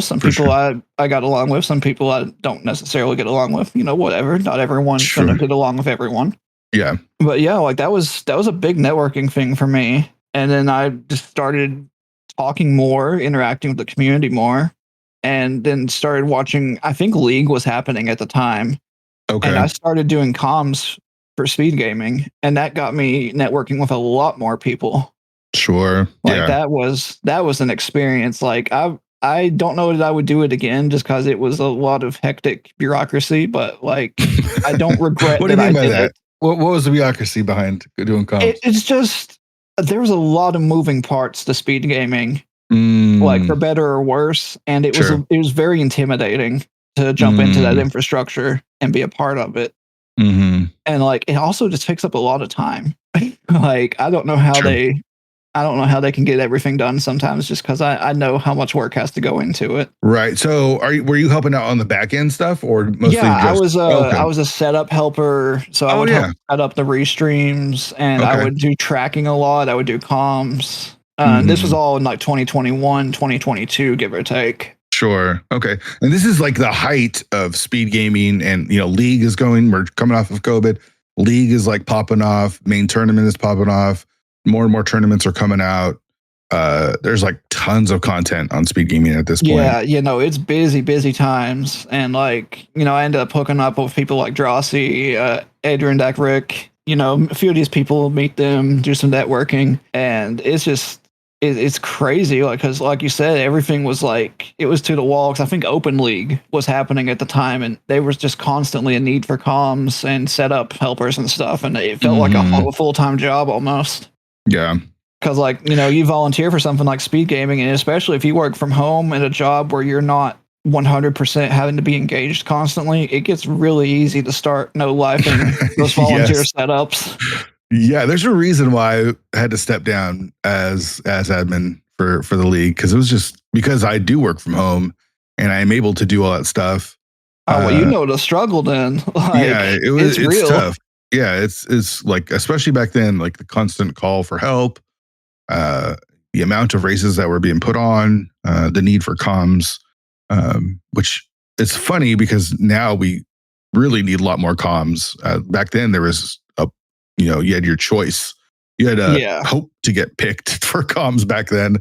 Some people I got along with, some people I don't necessarily get along with. Whatever. Not everyone's gonna get along with everyone. Yeah. But yeah, like, that was a big networking thing for me. And then I just started talking more, interacting with the community more, and then started watching. I think League was happening at the time. Okay. And I started doing comms for speed gaming, and that got me networking with a lot more people. Sure. Like that was an experience. Like I don't know that I would do it again just because it was a lot of hectic bureaucracy, but like I don't regret what do you mean by that? It. What was the bureaucracy behind doing comms? It's just there was a lot of moving parts to speed gaming, like for better or worse, and it was very intimidating to jump into that infrastructure and be a part of it. Mm-hmm. And like it also just takes up a lot of time. Like I don't know how they can get everything done sometimes just because I know how much work has to go into it. Right. So were you helping out on the back end stuff or mostly I was a setup helper. So I would help set up the restreams and I would do tracking a lot. I would do comms. This was all in like 2021, 2022, give or take. Sure. Okay. And this is like the height of speed gaming and, League is we're coming off of COVID. League is like popping off. Main tournament is popping off. More and more tournaments are coming out. There's like tons of content on speed gaming at this point. Yeah, it's busy times. And like, I ended up hooking up with people like Drossi, Adrian Rick, a few of these people, meet them, do some networking. And it's just, it's crazy. Like, cause like you said, everything was like, it was to the wall. Cause I think Open League was happening at the time and there was just constantly a need for comms and setup helpers and stuff. And it felt like a full-time job almost. Yeah. Because like, you volunteer for something like speed gaming, and especially if you work from home in a job where you're not 100% having to be engaged constantly, it gets really easy to start no life in those volunteer setups. Yeah, there's a reason why I had to step down as admin for the league, because it was just because I do work from home and I'm able to do all that stuff. Oh, well, the struggle then. Like, it's real. Tough. Yeah, it's like, especially back then, like the constant call for help, the amount of races that were being put on, the need for comms, which it's funny because now we really need a lot more comms. Back then there was you had your choice. You had to hope to get picked for comms back then.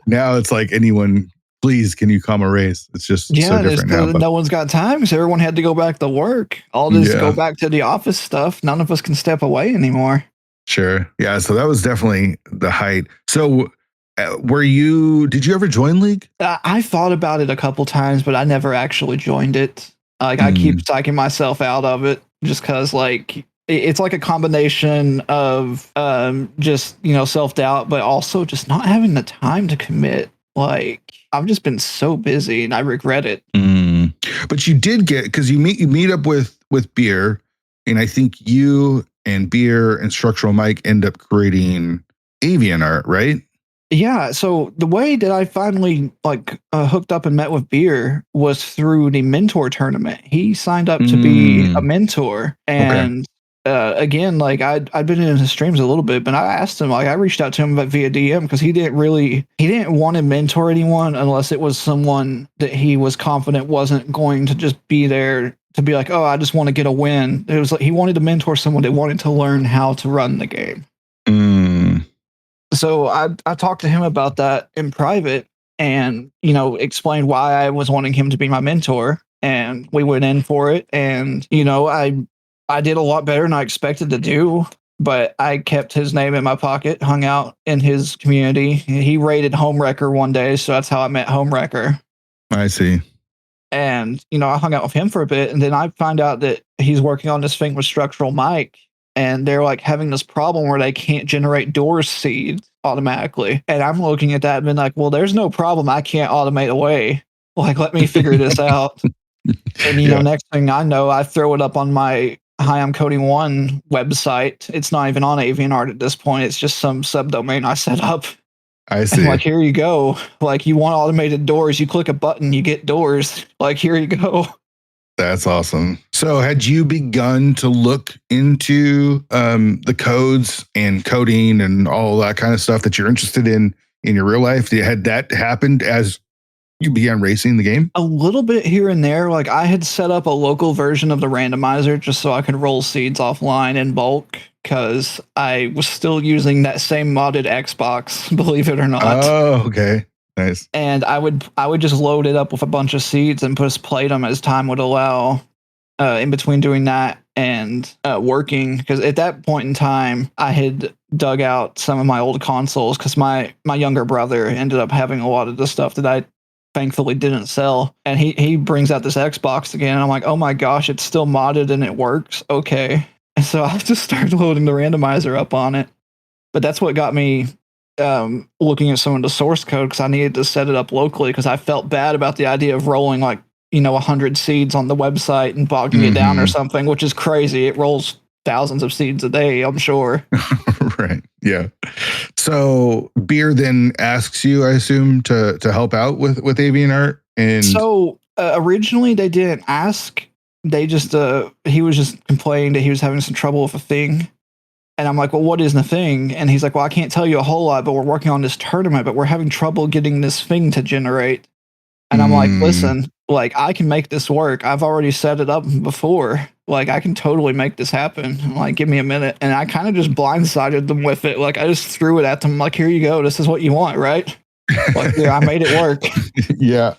Now it's like anyone, please, can you comm a race? It's just so different now. No one's got time, so everyone had to go back to work. All this go back to the office stuff. None of us can step away anymore. Sure. Yeah. So that was definitely the height. So did you ever join League? I thought about it a couple times, but I never actually joined it. Like I keep psyching myself out of it just because like it's like a combination of just, self-doubt, but also just not having the time to commit. Like I've just been so busy and I regret it. But you did because you meet up with Beer, and I think you and Beer and Structural Mike end up creating avian art, right? Yeah. So the way that I finally hooked up and met with Beer was through the mentor tournament. He signed up to be a mentor, and again, like I'd been in his streams a little bit, but I asked him, I reached out to him via DM because he didn't want to mentor anyone unless it was someone that he was confident wasn't going to just be there to be like, oh, I just want to get a win. It was like he wanted to mentor someone that wanted to learn how to run the game. So I talked to him about that in private and, explained why I was wanting him to be my mentor. And we went in for it. And, I did a lot better than I expected to do, but I kept his name in my pocket, hung out in his community. He raided Homewrecker one day. So that's how I met Homewrecker. I see. And, I hung out with him for a bit. And then I found out that he's working on this thing with Structural Mike. And they're like having this problem where they can't generate doors seeds automatically. And I'm looking at that and being like, well, there's no problem. I can't automate away. Like, let me figure this out. And, next thing I know, I throw it up on my Hi, I'm Cody 1 website. It's not even on AvianArt at this point. It's just some subdomain I set up. I see. And here you go. Like, you want automated doors. You click a button, you get doors. Like, here you go. That's awesome. So had you begun to look into the codes and coding and all that kind of stuff that you're interested in your real life? Had that happened as you began racing the game? A little bit here and there. Like I had set up a local version of the randomizer just so I could roll seeds offline in bulk because I was still using that same modded Xbox, believe it or not. Oh, okay. Nice. And I would just load it up with a bunch of seeds and just play them as time would allow in between doing that. and working, because at that point in time I had dug out some of my old consoles because my younger brother ended up having a lot of the stuff that I thankfully didn't sell, and he brings out this Xbox again, and I'm like, oh my gosh, it's still modded and it works. Okay. And so I just started loading the randomizer up on it. But that's what got me looking at some of the source code, because I needed to set it up locally, because I felt bad about the idea of rolling like 100 seeds on the website and bogging it down or something, which is crazy. It rolls thousands of seeds a day, I'm sure. Right. Yeah. So Beer then asks you, I assume, to help out with AviantArt. And so originally they didn't ask. They just he was just complaining that he was having some trouble with a thing. And I'm like, well, what is the thing? And he's like, well, I can't tell you a whole lot, but we're working on this tournament, but we're having trouble getting this thing to generate. And I'm like, listen, like, I can make this work. I've already set it up before. Like, I can totally make this happen. I'm like, give me a minute. And I kind of just blindsided them with it. Like, I just threw it at them. Like, here you go. This is what you want, right? Like, yeah, I made it work. Yeah.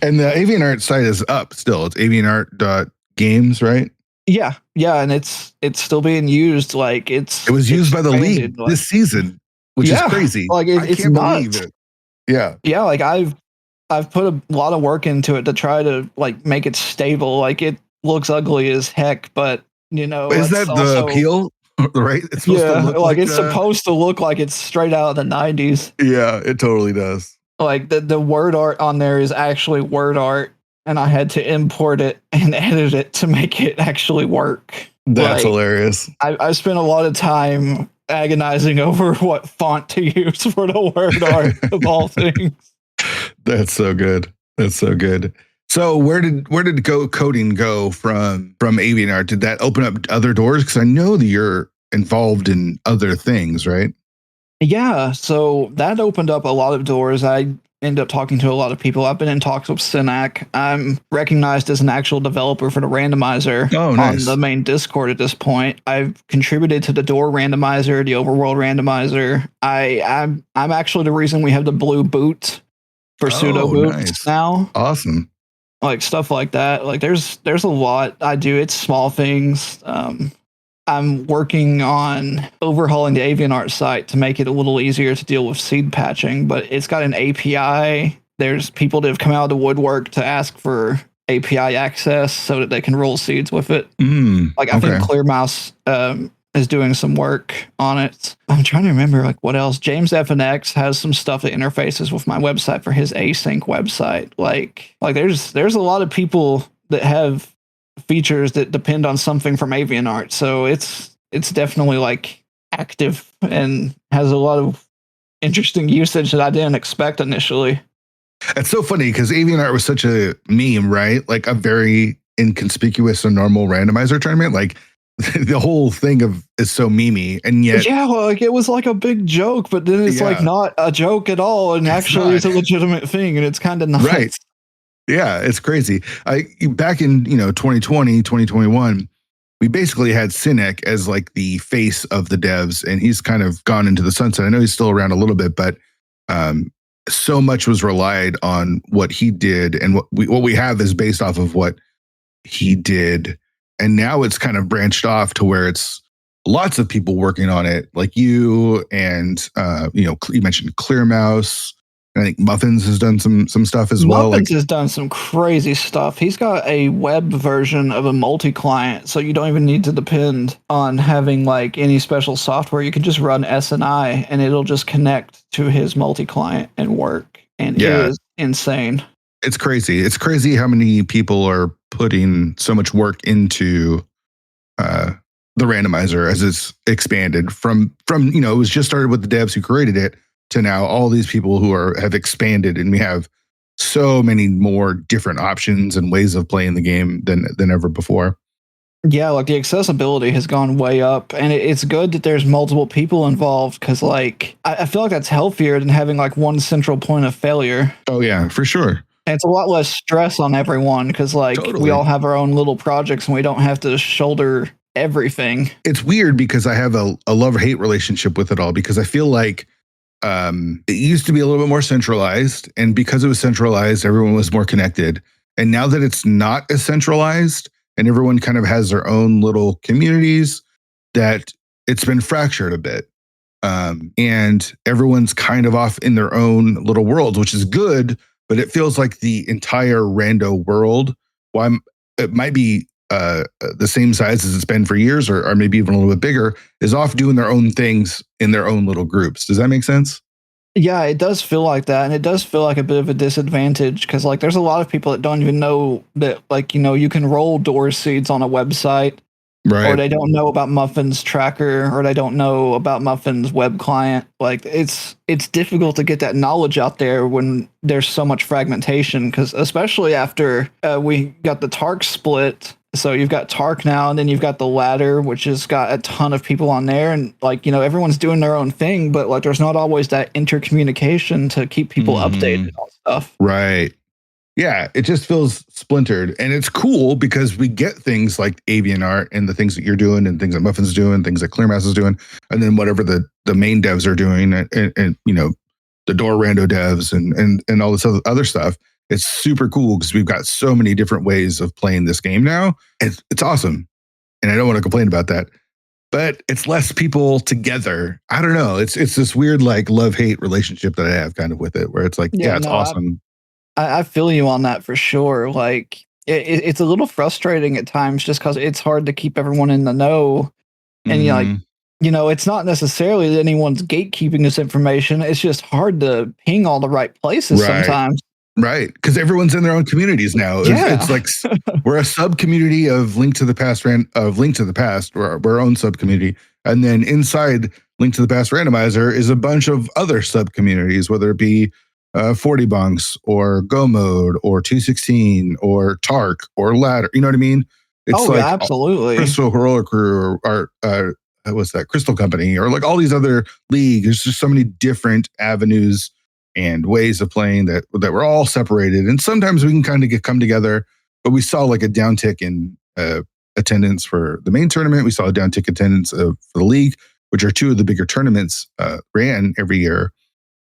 And the AviantArt site is up still. It's aviantart.games, right? Yeah. Yeah. And it's still being used. Like, it was used by the league this season, which is crazy. Like, I can't believe it. Yeah. Yeah. Like, I've put a lot of work into it to try to like make it stable. Like, it looks ugly as heck, but is that the appeal? Right? It's supposed to look like it's supposed to look like it's straight out of the 90s. Yeah, it totally does. Like the word art on there is actually word art, and I had to import it and edit it to make it actually work. That's hilarious. I spent a lot of time agonizing over what font to use for the word art of all things. That's so good. That's so good. So where did coding go from AviantArt? Did that open up other doors? Because I know that you're involved in other things, right? Yeah. So that opened up a lot of doors. I ended up talking to a lot of people. I've been in talks with Synac. I'm recognized as an actual developer for the randomizer on the main Discord at this point. I've contributed to the door randomizer, the overworld randomizer. I'm actually the reason we have the blue boot for pseudo boots now. Awesome. Like stuff like that. Like there's a lot I do. It's small things. I'm working on overhauling the AviantArt site to make it a little easier to deal with seed patching, but it's got an API. There's people that have come out of the woodwork to ask for API access so that they can roll seeds with it. I think Clearmouse is doing some work on it. I'm trying to remember like what else. James FNX has some stuff that interfaces with my website for his async website. Like there's a lot of people that have features that depend on something from AviantArt. So it's definitely like active and has a lot of interesting usage that I didn't expect initially. It's so funny because AviantArt was such a meme, right? Like a very inconspicuous and normal randomizer tournament. Like the whole thing is so memey, and yet like it was like a big joke, but then it's like not a joke at all, and actually it's a legitimate thing, and it's kind of nice. Right. Yeah, it's crazy. Back in 2020, 2021, we basically had Synac as like the face of the devs, and he's kind of gone into the sunset. I know he's still around a little bit, but so much was relied on what he did, and what we have is based off of what he did. And now it's kind of branched off to where it's lots of people working on it, like you and you mentioned Clearmouse. I think Muffins has done some stuff as well. Muffins has done some crazy stuff. He's got a web version of a multi-client, so you don't even need to depend on having like any special software. You can just run SNI and it'll just connect to his multi-client and work. And it is insane. It's crazy. It's crazy how many people are putting so much work into the randomizer as it's expanded from it was just started with the devs who created it to now all these people who have expanded, and we have so many more different options and ways of playing the game than ever before. Yeah, like the accessibility has gone way up, and it's good that there's multiple people involved, because like I feel like that's healthier than having like one central point of failure. Oh yeah, for sure. And it's a lot less stress on everyone, because like we all have our own little projects and we don't have to shoulder everything. It's weird because I have a love-hate relationship with it all, because I feel like it used to be a little bit more centralized, and because it was centralized, everyone was more connected. And now that it's not as centralized, and everyone kind of has their own little communities that it's been fractured a bit. And everyone's kind of off in their own little worlds, which is good, but it feels like the entire rando world, it might be the same size as it's been for years, or maybe even a little bit bigger, is off doing their own things in their own little groups. Does that make sense? Yeah, it does feel like that, and it does feel like a bit of a disadvantage because, like, there's a lot of people that don't even know that, like, you can roll door seeds on a website, right? Or they don't know about Muffin's tracker, or they don't know about Muffin's web client. Like, it's difficult to get that knowledge out there when there's so much fragmentation. Because especially after we got the Tark split. So you've got Tark now, and then you've got the Ladder, which has got a ton of people on there, and like everyone's doing their own thing, but like there's not always that intercommunication to keep people updated on stuff. Right. Yeah, it just feels splintered, and it's cool because we get things like Avian Art and the things that you're doing, and things that Muffin's doing, things that Clearmass is doing, and then whatever the main devs are doing, and the door rando devs and all this other stuff. It's super cool because we've got so many different ways of playing this game now. It's awesome. And I don't want to complain about that, but it's less people together. I don't know. It's this weird like love-hate relationship that I have kind of with it, where it's like, it's awesome. I feel you on that for sure. Like it's a little frustrating at times just because it's hard to keep everyone in the know. And it's not necessarily that anyone's gatekeeping this information. It's just hard to ping all the right places sometimes. Right, because everyone's in their own communities now. It's like we're a sub community of Link to the Past, or we're our own sub community, and then inside Link to the Past Randomizer is a bunch of other sub communities, whether it be 40 Bunks or Go Mode or 216 or Tark or Ladder. You know what I mean? It's absolutely Crystal Roller Crew or what's that? Crystal Company, or like all these other leagues. There's just so many different avenues and ways of playing that we're all separated, and sometimes we can kind of come together. But we saw like a downtick in attendance for the main tournament. We saw a downtick attendance for the league, which are two of the bigger tournaments ran every year.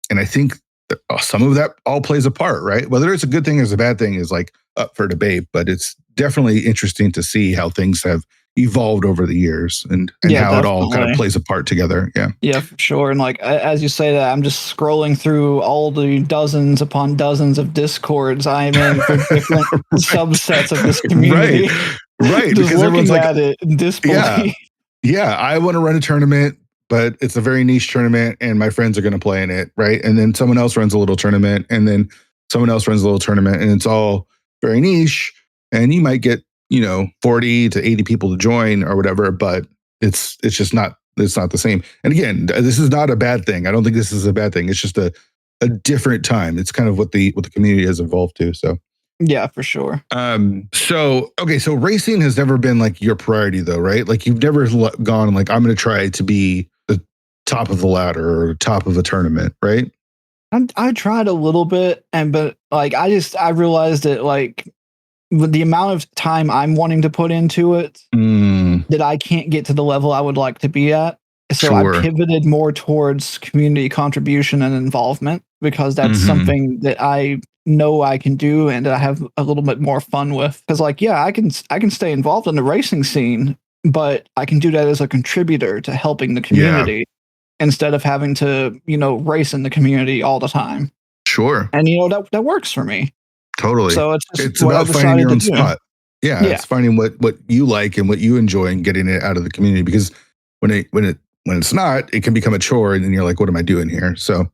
And I think that some of that all plays a part, right? Whether it's a good thing or a bad thing is like up for debate, but it's definitely interesting to see how things have evolved over the years and how it all kind of plays a part together. Yeah, for sure. And like as you say that, I'm just scrolling through all the dozens upon dozens of Discords I'm in for different subsets of this community. Right. Just because looking at it in disbelief. Yeah, I want to run a tournament, but it's a very niche tournament and my friends are going to play in it, right? And then someone else runs a little tournament, and then someone else runs a little tournament, and it's all very niche, and you might get 40 to 80 people to join or whatever, but it's just not the same. And again, this is not a bad thing. I don't think this is a bad thing. It's just a different time. It's kind of what the community has evolved to. So yeah, for sure. So racing has never been like your priority though, right? Like you've never gone like, I'm going to try to be the top of the ladder or top of a tournament, right? I tried a little bit, but like I realized that like with the amount of time I'm wanting to put into it, that I can't get to the level I would like to be at. So I pivoted more towards community contribution and involvement because that's something that I know I can do and I have a little bit more fun with. Because like, yeah, I can stay involved in the racing scene, but I can do that as a contributor to helping the community instead of having to, race in the community all the time. Sure. And that works for me. Totally. So it's about finding your own spot. Yeah, it's finding what you like and what you enjoy and getting it out of the community, because when it's not, it can become a chore and then you're like, what am I doing here? So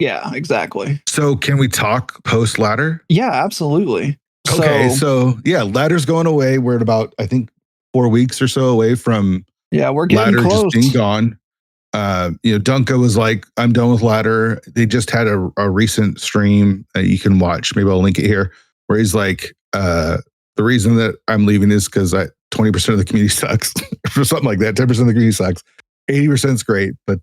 yeah, exactly. So can we talk post ladder? Yeah, absolutely. Okay, so ladder's going away. We're at about, I think, 4 weeks or so away from we're getting ladder close. just being gone. Dunka was like, I'm done with ladder. They just had a recent stream that you can watch. Maybe I'll link it here, where he's like, the reason that I'm leaving is because 20% of the community sucks or something like that. 10% of the community sucks. 80% is great, but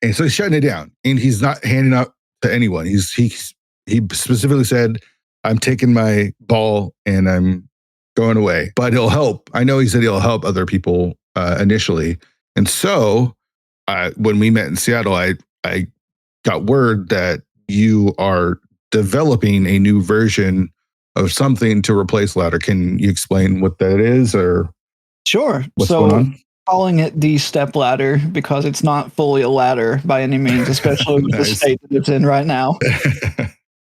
and so he's shutting it down, and he's not handing out to anyone. He specifically said, I'm taking my ball and I'm going away, but it'll help. I know he said he'll help other people initially. And so when we met in Seattle, I got word that you are developing a new version of something to replace ladder. Can you explain what that is, or sure? What's going on? Calling it the step ladder because it's not fully a ladder by any means, especially with the state that it's in right now.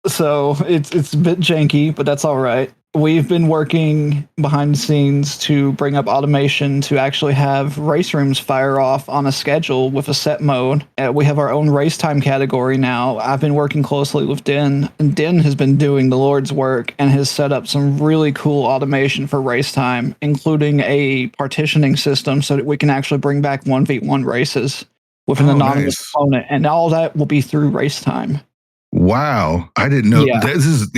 So it's a bit janky, but that's all right. We've been working behind the scenes to bring up automation to actually have race rooms fire off on a schedule with a set mode. We have our own race time category now. I've been working closely with Den, and Den has been doing the Lord's work and has set up some really cool automation for race time, including a partitioning system so that we can actually bring back 1v1 races with an anonymous opponent, and all that will be through race time. Wow, I didn't know. Yeah. This is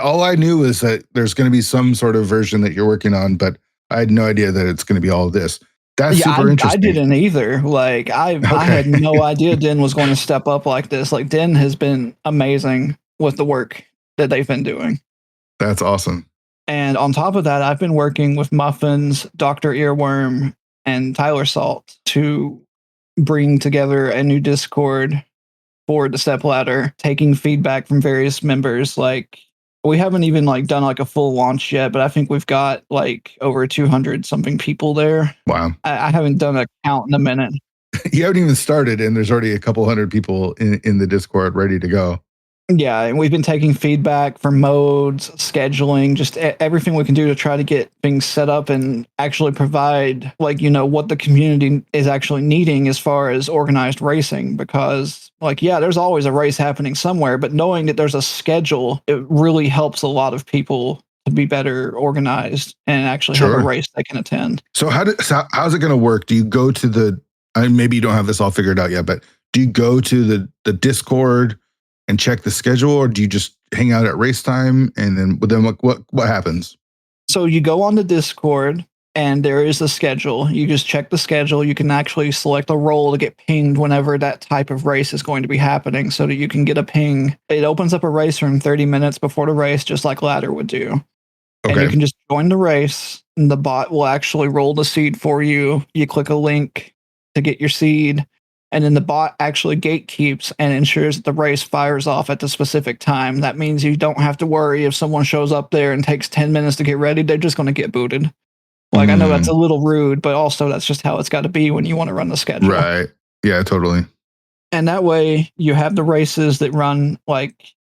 all I knew is that there's going to be some sort of version that you're working on, but I had no idea that it's going to be all of this. That's super interesting. I didn't either. Like I had no idea Den was going to step up like this. Like Den has been amazing with the work that they've been doing. That's awesome. And on top of that, I've been working with Muffins, Dr. Earworm, and Tyler Salt to bring together a new Discord for the step ladder, taking feedback from various members. Like we haven't even done a full launch yet, but I think we've got over 200 something people there. Wow. I haven't done a count in a minute. You haven't even started and there's already a couple hundred people in the Discord ready to go. Yeah, and we've been taking feedback for modes, scheduling, just everything we can do to try to get things set up and actually provide what the community is actually needing as far as organized racing. Because there's always a race happening somewhere, but knowing that there's a schedule, it really helps a lot of people to be better organized and actually have a race they can attend. So how's it going to work? Do you go to maybe you don't have this all figured out yet, but do you go to the Discord and check the schedule, or do you just hang out at race time and then what happens? So you go on the Discord and there is a schedule. You just check the schedule. You can actually select a role to get pinged whenever that type of race is going to be happening so that you can get a ping. It opens up a race room 30 minutes before the race, just like Ladder would do. Okay. And you can just join the race and the bot will actually roll the seed for you. You click a link to get your seed. And then the bot actually gatekeeps and ensures that the race fires off at the specific time. That means you don't have to worry if someone shows up there and takes 10 minutes to get ready, they're just going to get booted. I know that's a little rude, but also that's just how it's got to be when you want to run the schedule. Right. Yeah, totally. And that way you have the races that run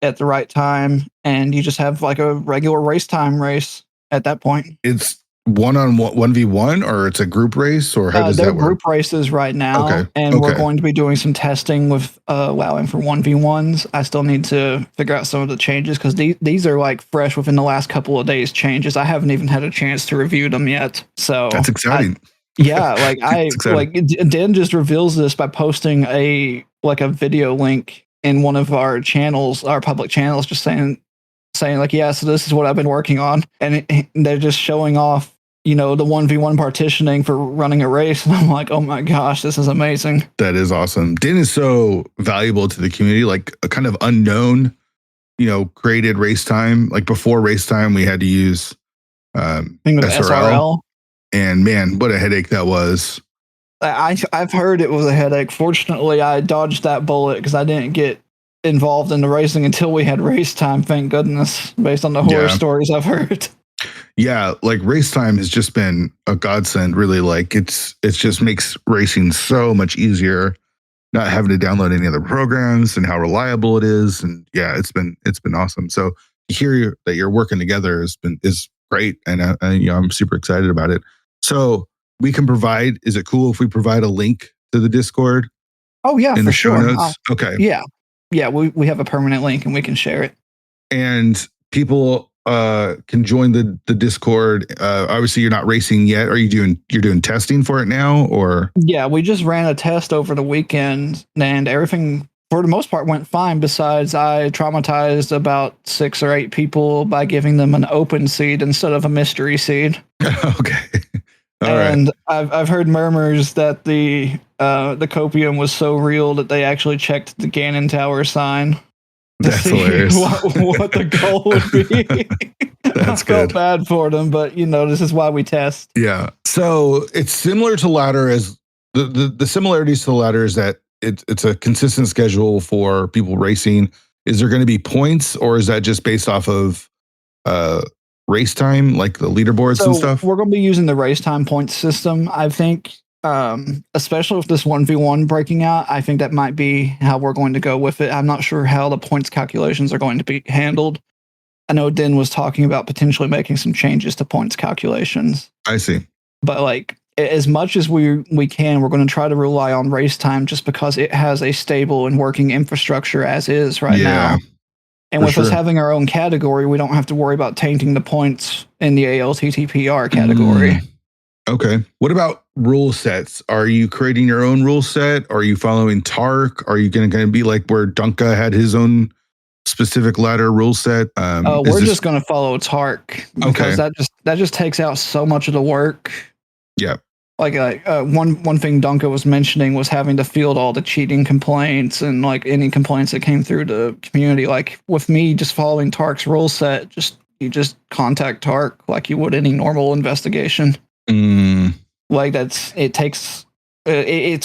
at the right time, and you just have a regular race time race at that point. It's 1v1 or it's a group race, or how does that work? They're group races right now, and we're going to be doing some testing with allowing for 1v1s. I still need to figure out some of the changes because these are fresh within the last couple of days changes. I haven't even had a chance to review them yet. So that's exciting. Dan just reveals this by posting a video link in one of our channels, our public channels, just saying so this is what I've been working on. And they're just showing off, the 1v1 partitioning for running a race. And I'm like, oh my gosh, this is amazing. That is awesome. Dan is so valuable to the community, a kind of unknown, created race time. Before race time, we had to use SRL. And man, what a headache that was. I've heard it was a headache. Fortunately, I dodged that bullet because I didn't get involved in the racing until we had race time, thank goodness, based on the horror stories I've heard. Yeah, race time has just been a godsend, really. It just makes racing so much easier, not having to download any other programs and how reliable it is. And yeah, it's been awesome. So to hear that you're working together is great, and I'm super excited about it. So we can provide, is it cool if we provide a link to the Discord? Oh yeah, in the show notes? Okay. Yeah, we have a permanent link and we can share it. And people can join the Discord. Obviously, you're not racing yet. Are you're doing testing for it now, or? Yeah, we just ran a test over the weekend, and everything for the most part went fine. Besides, I traumatized about 6 or 8 people by giving them an open seed instead of a mystery seed. Okay. And I've heard murmurs that the copium was so real that they actually checked the Ganon Tower sign. That's hilarious. What the goal would be. That's I felt bad for them, but this is why we test. Yeah. So it's similar to Ladder, as the similarities to the Ladder is that it's a consistent schedule for people racing. Is there going to be points, or is that just based off of race time, like the leaderboards and stuff? We're going to be using the race time points system, I think. Especially with this 1v1 breaking out, I think that might be how we're going to go with it. I'm not sure how the points calculations are going to be handled. I know Den was talking about potentially making some changes to points calculations. I see. But like, as much as we can, we're going to try to rely on race time just because it has a stable and working infrastructure as is right now. And with us having our own category, we don't have to worry about tainting the points in the ALTTPR category. Okay. What about rule sets? Are you creating your own rule set? Are you following Tark? Are you going to be like where Dunka had his own specific ladder rule set? We're just going to follow Tark because that just takes out so much of the work. Yeah. Like one thing Dunka was mentioning was having to field all the cheating complaints and like any complaints that came through the community. Like with me just following Tark's rule set, you just contact Tark like you would any normal investigation. Like it's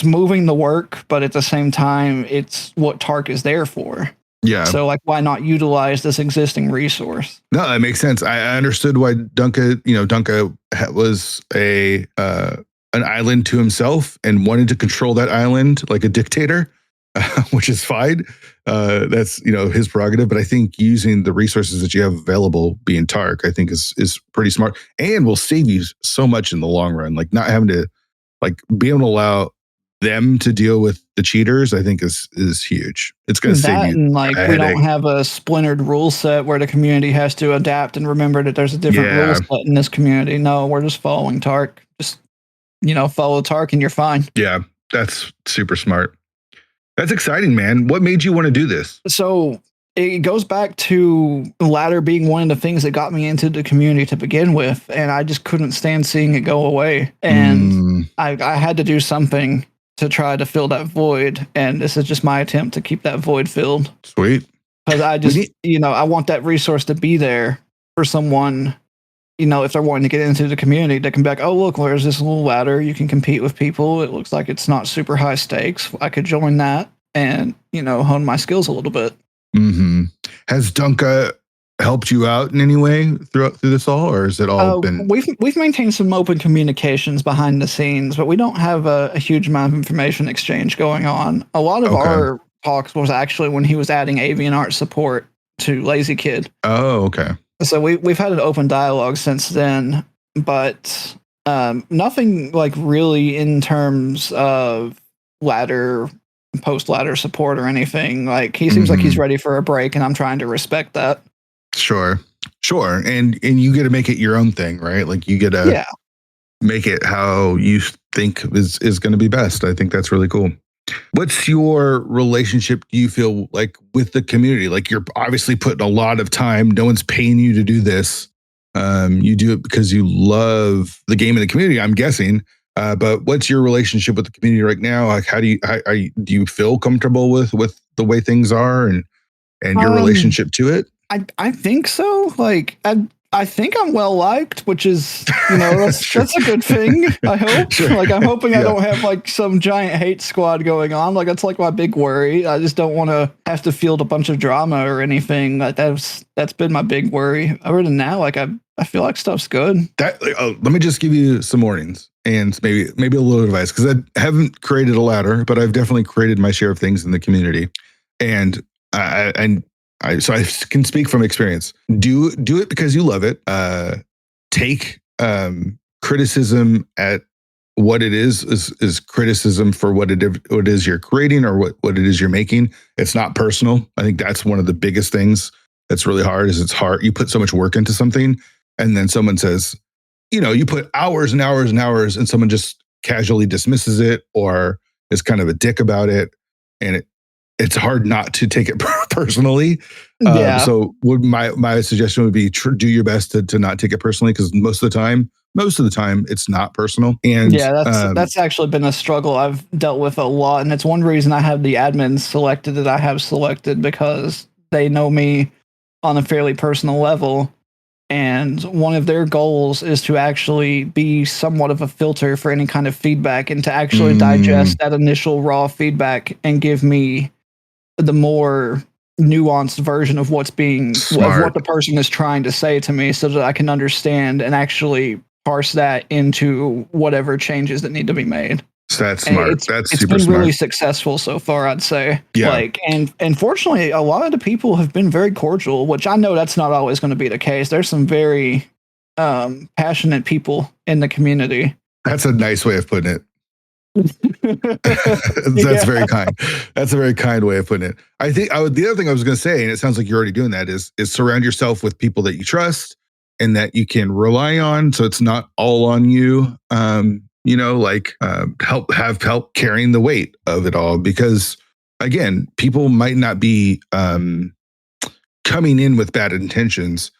moving the work, but at the same time, it's what Tark is there for. Yeah. So like, why not utilize this existing resource? No, that makes sense. I understood why Dunka was an island to himself and wanted to control that island like a dictator, which is fine. That's his prerogative. But I think using the resources that you have available, being Tark, I think is pretty smart and will save you so much in the long run. Like not having to be able to allow them to deal with the cheaters, I think is huge. It's going to save you. And we don't have a splintered rule set where the community has to adapt and remember that there's a different rule set in this community. No, we're just following Tark. Just follow Tark and you're fine. Yeah, that's super smart. That's exciting, man. What made you want to do this? So it goes back to ladder being one of the things that got me into the community to begin with, and I just couldn't stand seeing it go away. And I had to do something to try to fill that void, and this is just my attempt to keep that void filled. Sweet. Because I just, I want that resource to be there for someone, if they're wanting to get into the community, they can be like, oh, look, there's this little ladder. You can compete with people. It looks like it's not super high stakes. I could join that and, hone my skills a little bit. Mm-hmm. Has Dunka helped you out in any way through this all, or has it all been? We've maintained some open communications behind the scenes, but we don't have a huge amount of information exchange going on. A lot of our talks was actually when he was adding avian art support to Lazy Kid. Oh, okay. So we've had an open dialogue since then, but nothing like really in terms of post ladder support or anything. Like he seems like he's ready for a break, and I'm trying to respect that. Sure. And you get to make it your own thing, right? Like you get to make it how you think is going to be best. I think that's really cool. What's your relationship, do you feel like, with the community? Like you're obviously putting a lot of time. No one's paying you to do this. You do it because you love the game and the community, I'm guessing. But what's your relationship with the community right now? Like, how do you feel comfortable with the way things are and your relationship to it? I think so. Like I think I'm well liked, which is, that's a good thing. I hope. Sure. Like I'm hoping I don't have like some giant hate squad going on. Like that's like my big worry. I just don't want to have to field a bunch of drama or anything. Like that's been my big worry. Other than that, like I feel like stuff's good. Let me just give you some warnings and maybe a little advice, because I haven't created a ladder, but I've definitely created my share of things in the community, and so I can speak from experience. Do it because you love it. Take criticism at what it is criticism for what it is you're creating or what it is you're making. It's not personal. I think that's one of the biggest things that's really hard. It's hard. You put so much work into something, and then someone says, you put hours and hours and hours, and someone just casually dismisses it or is kind of a dick about it, and it's hard not to take it personally. So my suggestion would be do your best to not take it personally, because most of the time it's not personal. And that's actually been a struggle I've dealt with a lot. And it's one reason I have the admins selected that I have selected, because they know me on a fairly personal level. And one of their goals is to actually be somewhat of a filter for any kind of feedback and to actually digest that initial raw feedback and give me the more nuanced version of what the person is trying to say to me, so that I can understand and actually parse that into whatever changes that need to be made. So that's smart. That's super been smart. Really successful so far, I'd say. Yeah. And fortunately, a lot of the people have been very cordial, which I know that's not always going to be the case. There's some very passionate people in the community. That's a nice way of putting it. That's very kind. That's a very kind way of putting it. I think the other thing I was going to say, and it sounds like you're already doing that, is surround yourself with people that you trust and that you can rely on. So it's not all on you. Help carrying the weight of it all, because again, people might not be coming in with bad intentions,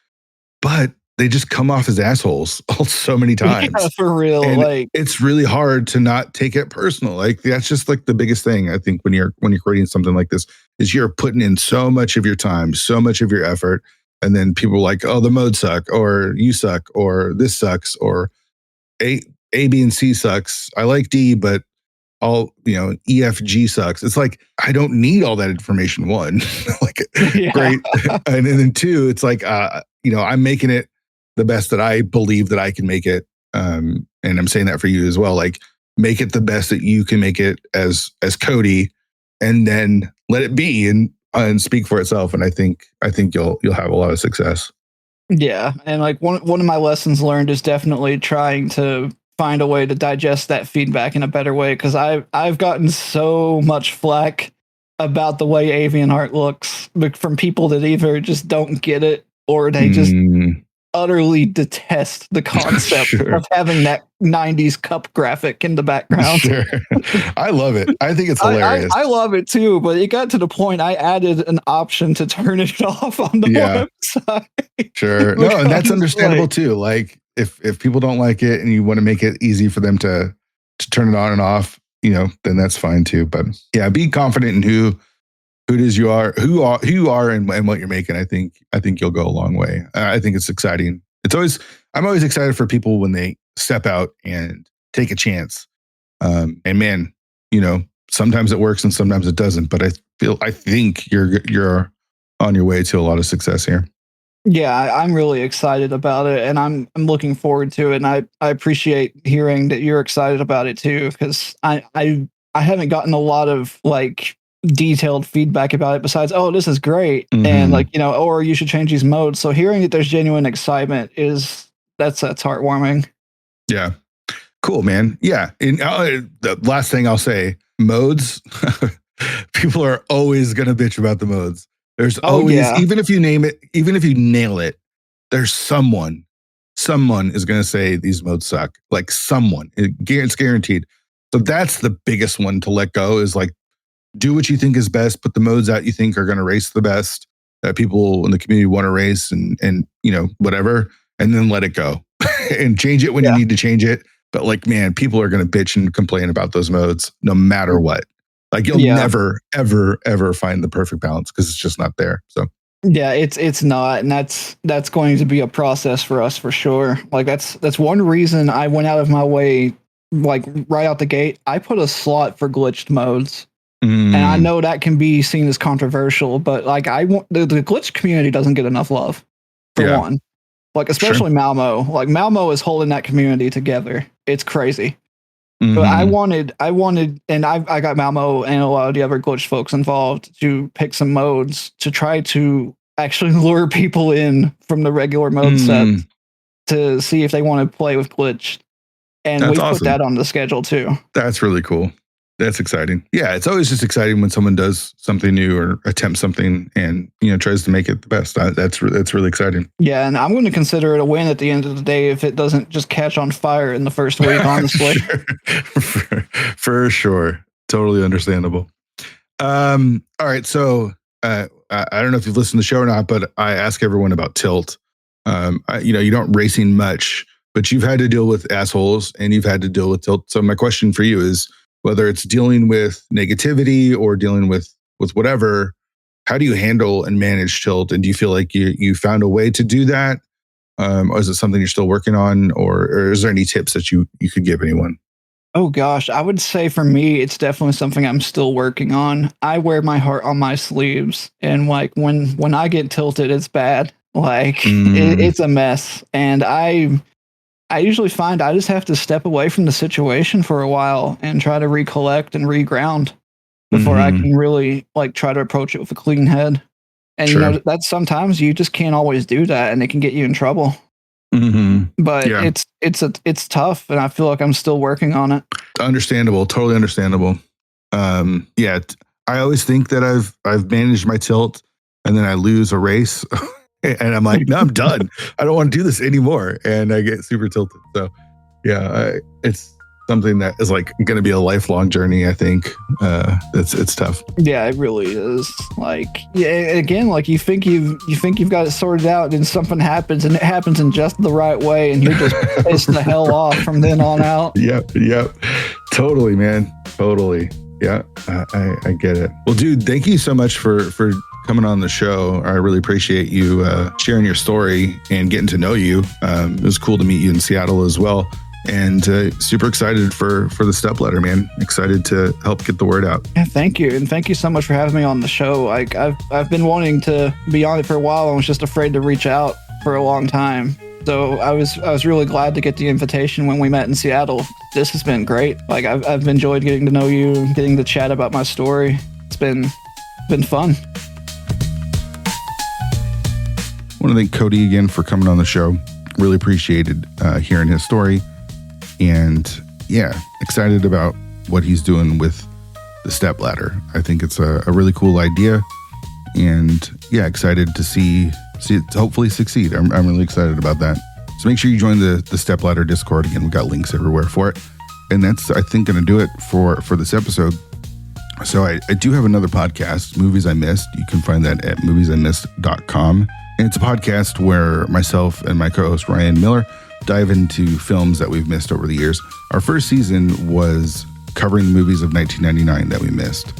but they just come off as assholes so many times. Yeah, for real. And it's really hard to not take it personal. Like, that's just like the biggest thing, I think, when you're creating something like this, is you're putting in so much of your time, so much of your effort. And then people are like, oh, the modes suck, or you suck, or this sucks, or A, B, and C sucks. I like D, but E, F, G sucks. It's like, I don't need all that information. One, great. And then two, it's like, I'm making it the best that I believe that I can make it. And I'm saying that for you as well. Like, make it the best that you can make it as Cody, and then let it be and speak for itself. And I think you'll have a lot of success. Yeah. And like one of my lessons learned is definitely trying to find a way to digest that feedback in a better way. Cause I've gotten so much flack about the way avian art looks from people that either just don't get it, or they just utterly detest the concept of having that 90s cup graphic in the background. Sure. I love it. I think it's hilarious. I love it too, but it got to the point I added an option to turn it off on the website. Sure. No, and that's understandable too. Like, if people don't like it and you want to make it easy for them to turn it on and off, then that's fine too. But yeah, be confident in who it is you are and what you're making. I think you'll go a long way. I think it's exciting. I'm always excited for people when they step out and take a chance. And man, sometimes it works and sometimes it doesn't, but I think you're on your way to a lot of success here. Yeah, I'm really excited about it, and I'm looking forward to it. And I appreciate hearing that you're excited about it too, because I haven't gotten a lot of like detailed feedback about it besides, oh, this is great, and or you should change these modes. So hearing that there's genuine excitement that's heartwarming. Yeah, cool, man. Yeah, and the last thing I'll say, modes. People are always gonna bitch about the modes. There's always, even if you name it, even if you nail it, there's someone is going to say these modes suck. Like someone, it's guaranteed. So that's the biggest one to let go, is like, do what you think is best, put the modes out you think are going to race the best, that people in the community want to race and whatever, and then let it go and change it when you need to change it. But like, man, people are going to bitch and complain about those modes no matter what. Like, you'll never, ever, ever find the perfect balance, because it's just not there. So yeah, it's not, and that's going to be a process for us for sure. Like that's one reason I went out of my way, like right out the gate. I put a slot for glitched modes, and I know that can be seen as controversial, but like the glitch community doesn't get enough love for one. Like especially Malmo. Like Malmo is holding that community together. It's crazy. But I wanted, and I got Malmo and a lot of the other glitch folks involved to pick some modes to try to actually lure people in from the regular mode set to see if they want to play with glitch. And we put that on the schedule too. That's really cool. That's exciting. Yeah, it's always just exciting when someone does something new or attempts something and tries to make it the best. That's really exciting. Yeah, and I'm going to consider it a win at the end of the day if it doesn't just catch on fire in the first week. Honestly, for sure, totally understandable. All right, so I don't know if you've listened to the show or not, but I ask everyone about tilt. You don't racing much, but you've had to deal with assholes and you've had to deal with tilt. So my question for you is, whether it's dealing with negativity or dealing with whatever, how do you handle and manage tilt? And do you feel like you found a way to do that? Or is it something you're still working on? Or is there any tips that you could give anyone? Oh gosh, I would say for me, it's definitely something I'm still working on. I wear my heart on my sleeves, and like when I get tilted, it's bad. Like it's a mess, and I usually find I just have to step away from the situation for a while and try to recollect and reground before I can really like try to approach it with a clean head. And you know, that's sometimes you just can't always do that, and it can get you in trouble. But it's tough, and I feel like I'm still working on it. Understandable, totally understandable. I always think that I've managed my tilt, and then I lose a race, and I'm like, no, I'm done. I don't want to do this anymore, and I get super tilted. So, it's something that is like going to be a lifelong journey. I think it's tough. Yeah, it really is. Like, again, like you think you've got it sorted out, and something happens, and it happens in just the right way, and you're just pissed the hell off from then on out. Yep, totally, man, totally. Yeah, I get it. Well, dude, thank you so much for coming on the show. I really appreciate you sharing your story and getting to know you. It was cool to meet you in Seattle as well. And super excited for the stepladder, man. Excited to help get the word out. Yeah, thank you. And thank you so much for having me on the show. Like I've been wanting to be on it for a while. I was just afraid to reach out for a long time. So I was really glad to get the invitation when we met in Seattle. This has been great. Like I've enjoyed getting to know you, getting to chat about my story. It's been fun. I want to thank Cody again for coming on the show. Really appreciated hearing his story. And excited about what he's doing with the stepladder. I think it's a really cool idea, and excited to see it hopefully succeed. I'm really excited about that. So make sure you join the stepladder Discord. Again, we got links everywhere for it, and that's I think going to do it for this episode. So I do have another podcast, Movies I Missed. You can find that at moviesImissed.com, and it's a podcast where myself and my co-host Ryan Miller dive into films that we've missed over the years. Our first season was covering the movies of 1999 that we missed.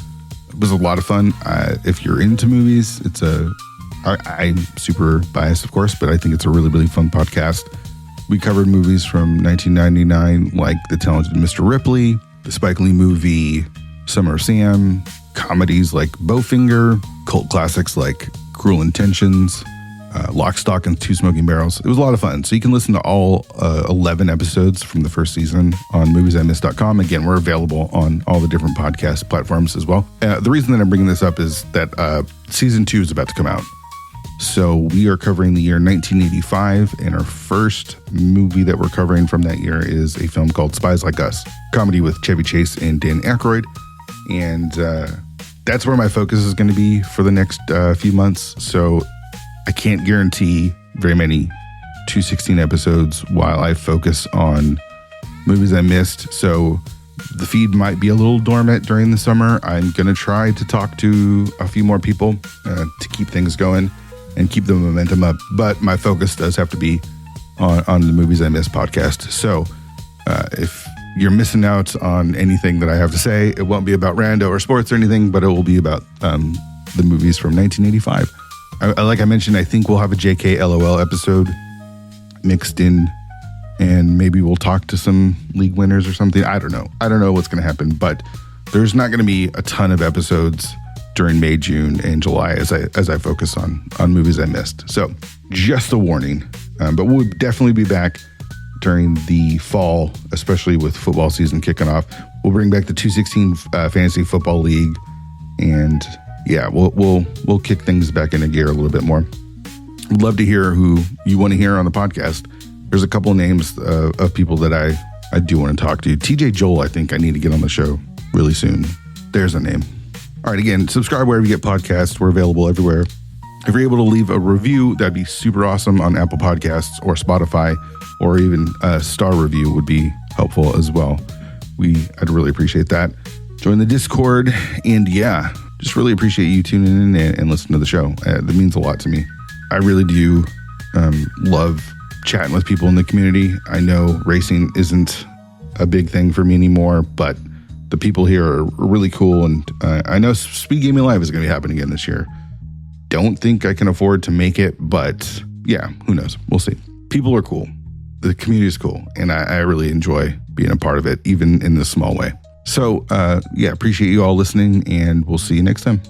It was a lot of fun. If you're into movies, I'm super biased, of course, but I think it's a really, really fun podcast. We covered movies from 1999, like The Talented Mr. Ripley, the Spike Lee movie Summer of Sam, comedies like Bowfinger, cult classics like Cruel Intentions, Lock, Stock, and Two Smoking Barrels. It was a lot of fun. So you can listen to all 11 episodes from the first season on moviesImissed.com. Again, we're available on all the different podcast platforms as well. The reason that I'm bringing this up is that season 2 is about to come out. So we are covering the year 1985, and our first movie that we're covering from that year is a film called Spies Like Us, comedy with Chevy Chase and Dan Aykroyd. And that's where my focus is going to be for the next few months. So I can't guarantee very many 216 episodes while I focus on movies I missed. So the feed might be a little dormant during the summer. I'm going to try to talk to a few more people to keep things going and keep the momentum up. But my focus does have to be on the Movies I Missed podcast. So if you're missing out on anything that I have to say, it won't be about rando or sports or anything, but it will be about the movies from 1985. Like I mentioned, I think we'll have a JK LOL episode mixed in, and maybe we'll talk to some league winners or something. I don't know what's going to happen, but there's not going to be a ton of episodes during May, June, and July as I focus on movies I missed. So just a warning, but we'll definitely be back during the fall, especially with football season kicking off. We'll bring back the 216 Fantasy Football League, and we'll kick things back into gear a little bit more. I'd love to hear who you want to hear on the podcast. There's a couple of names of people that I do want to talk to. TJ Joel, I think I need to get on the show really soon. There's a name. All right, again, subscribe wherever you get podcasts. We're available everywhere. If you're able to leave a review, that'd be super awesome on Apple Podcasts or Spotify, or even a star review would be helpful as well. I'd really appreciate that. Join the Discord, and just really appreciate you tuning in and listening to the show. That means a lot to me. I really do love chatting with people in the community. I know racing isn't a big thing for me anymore, but the people here are really cool, and I know Speed Gaming Live is going to be happening again this year. Don't think I can afford to make it, but who knows? We'll see. People are cool. the community is cool, and I really enjoy being a part of it, even in this small way. So, appreciate you all listening, and we'll see you next time.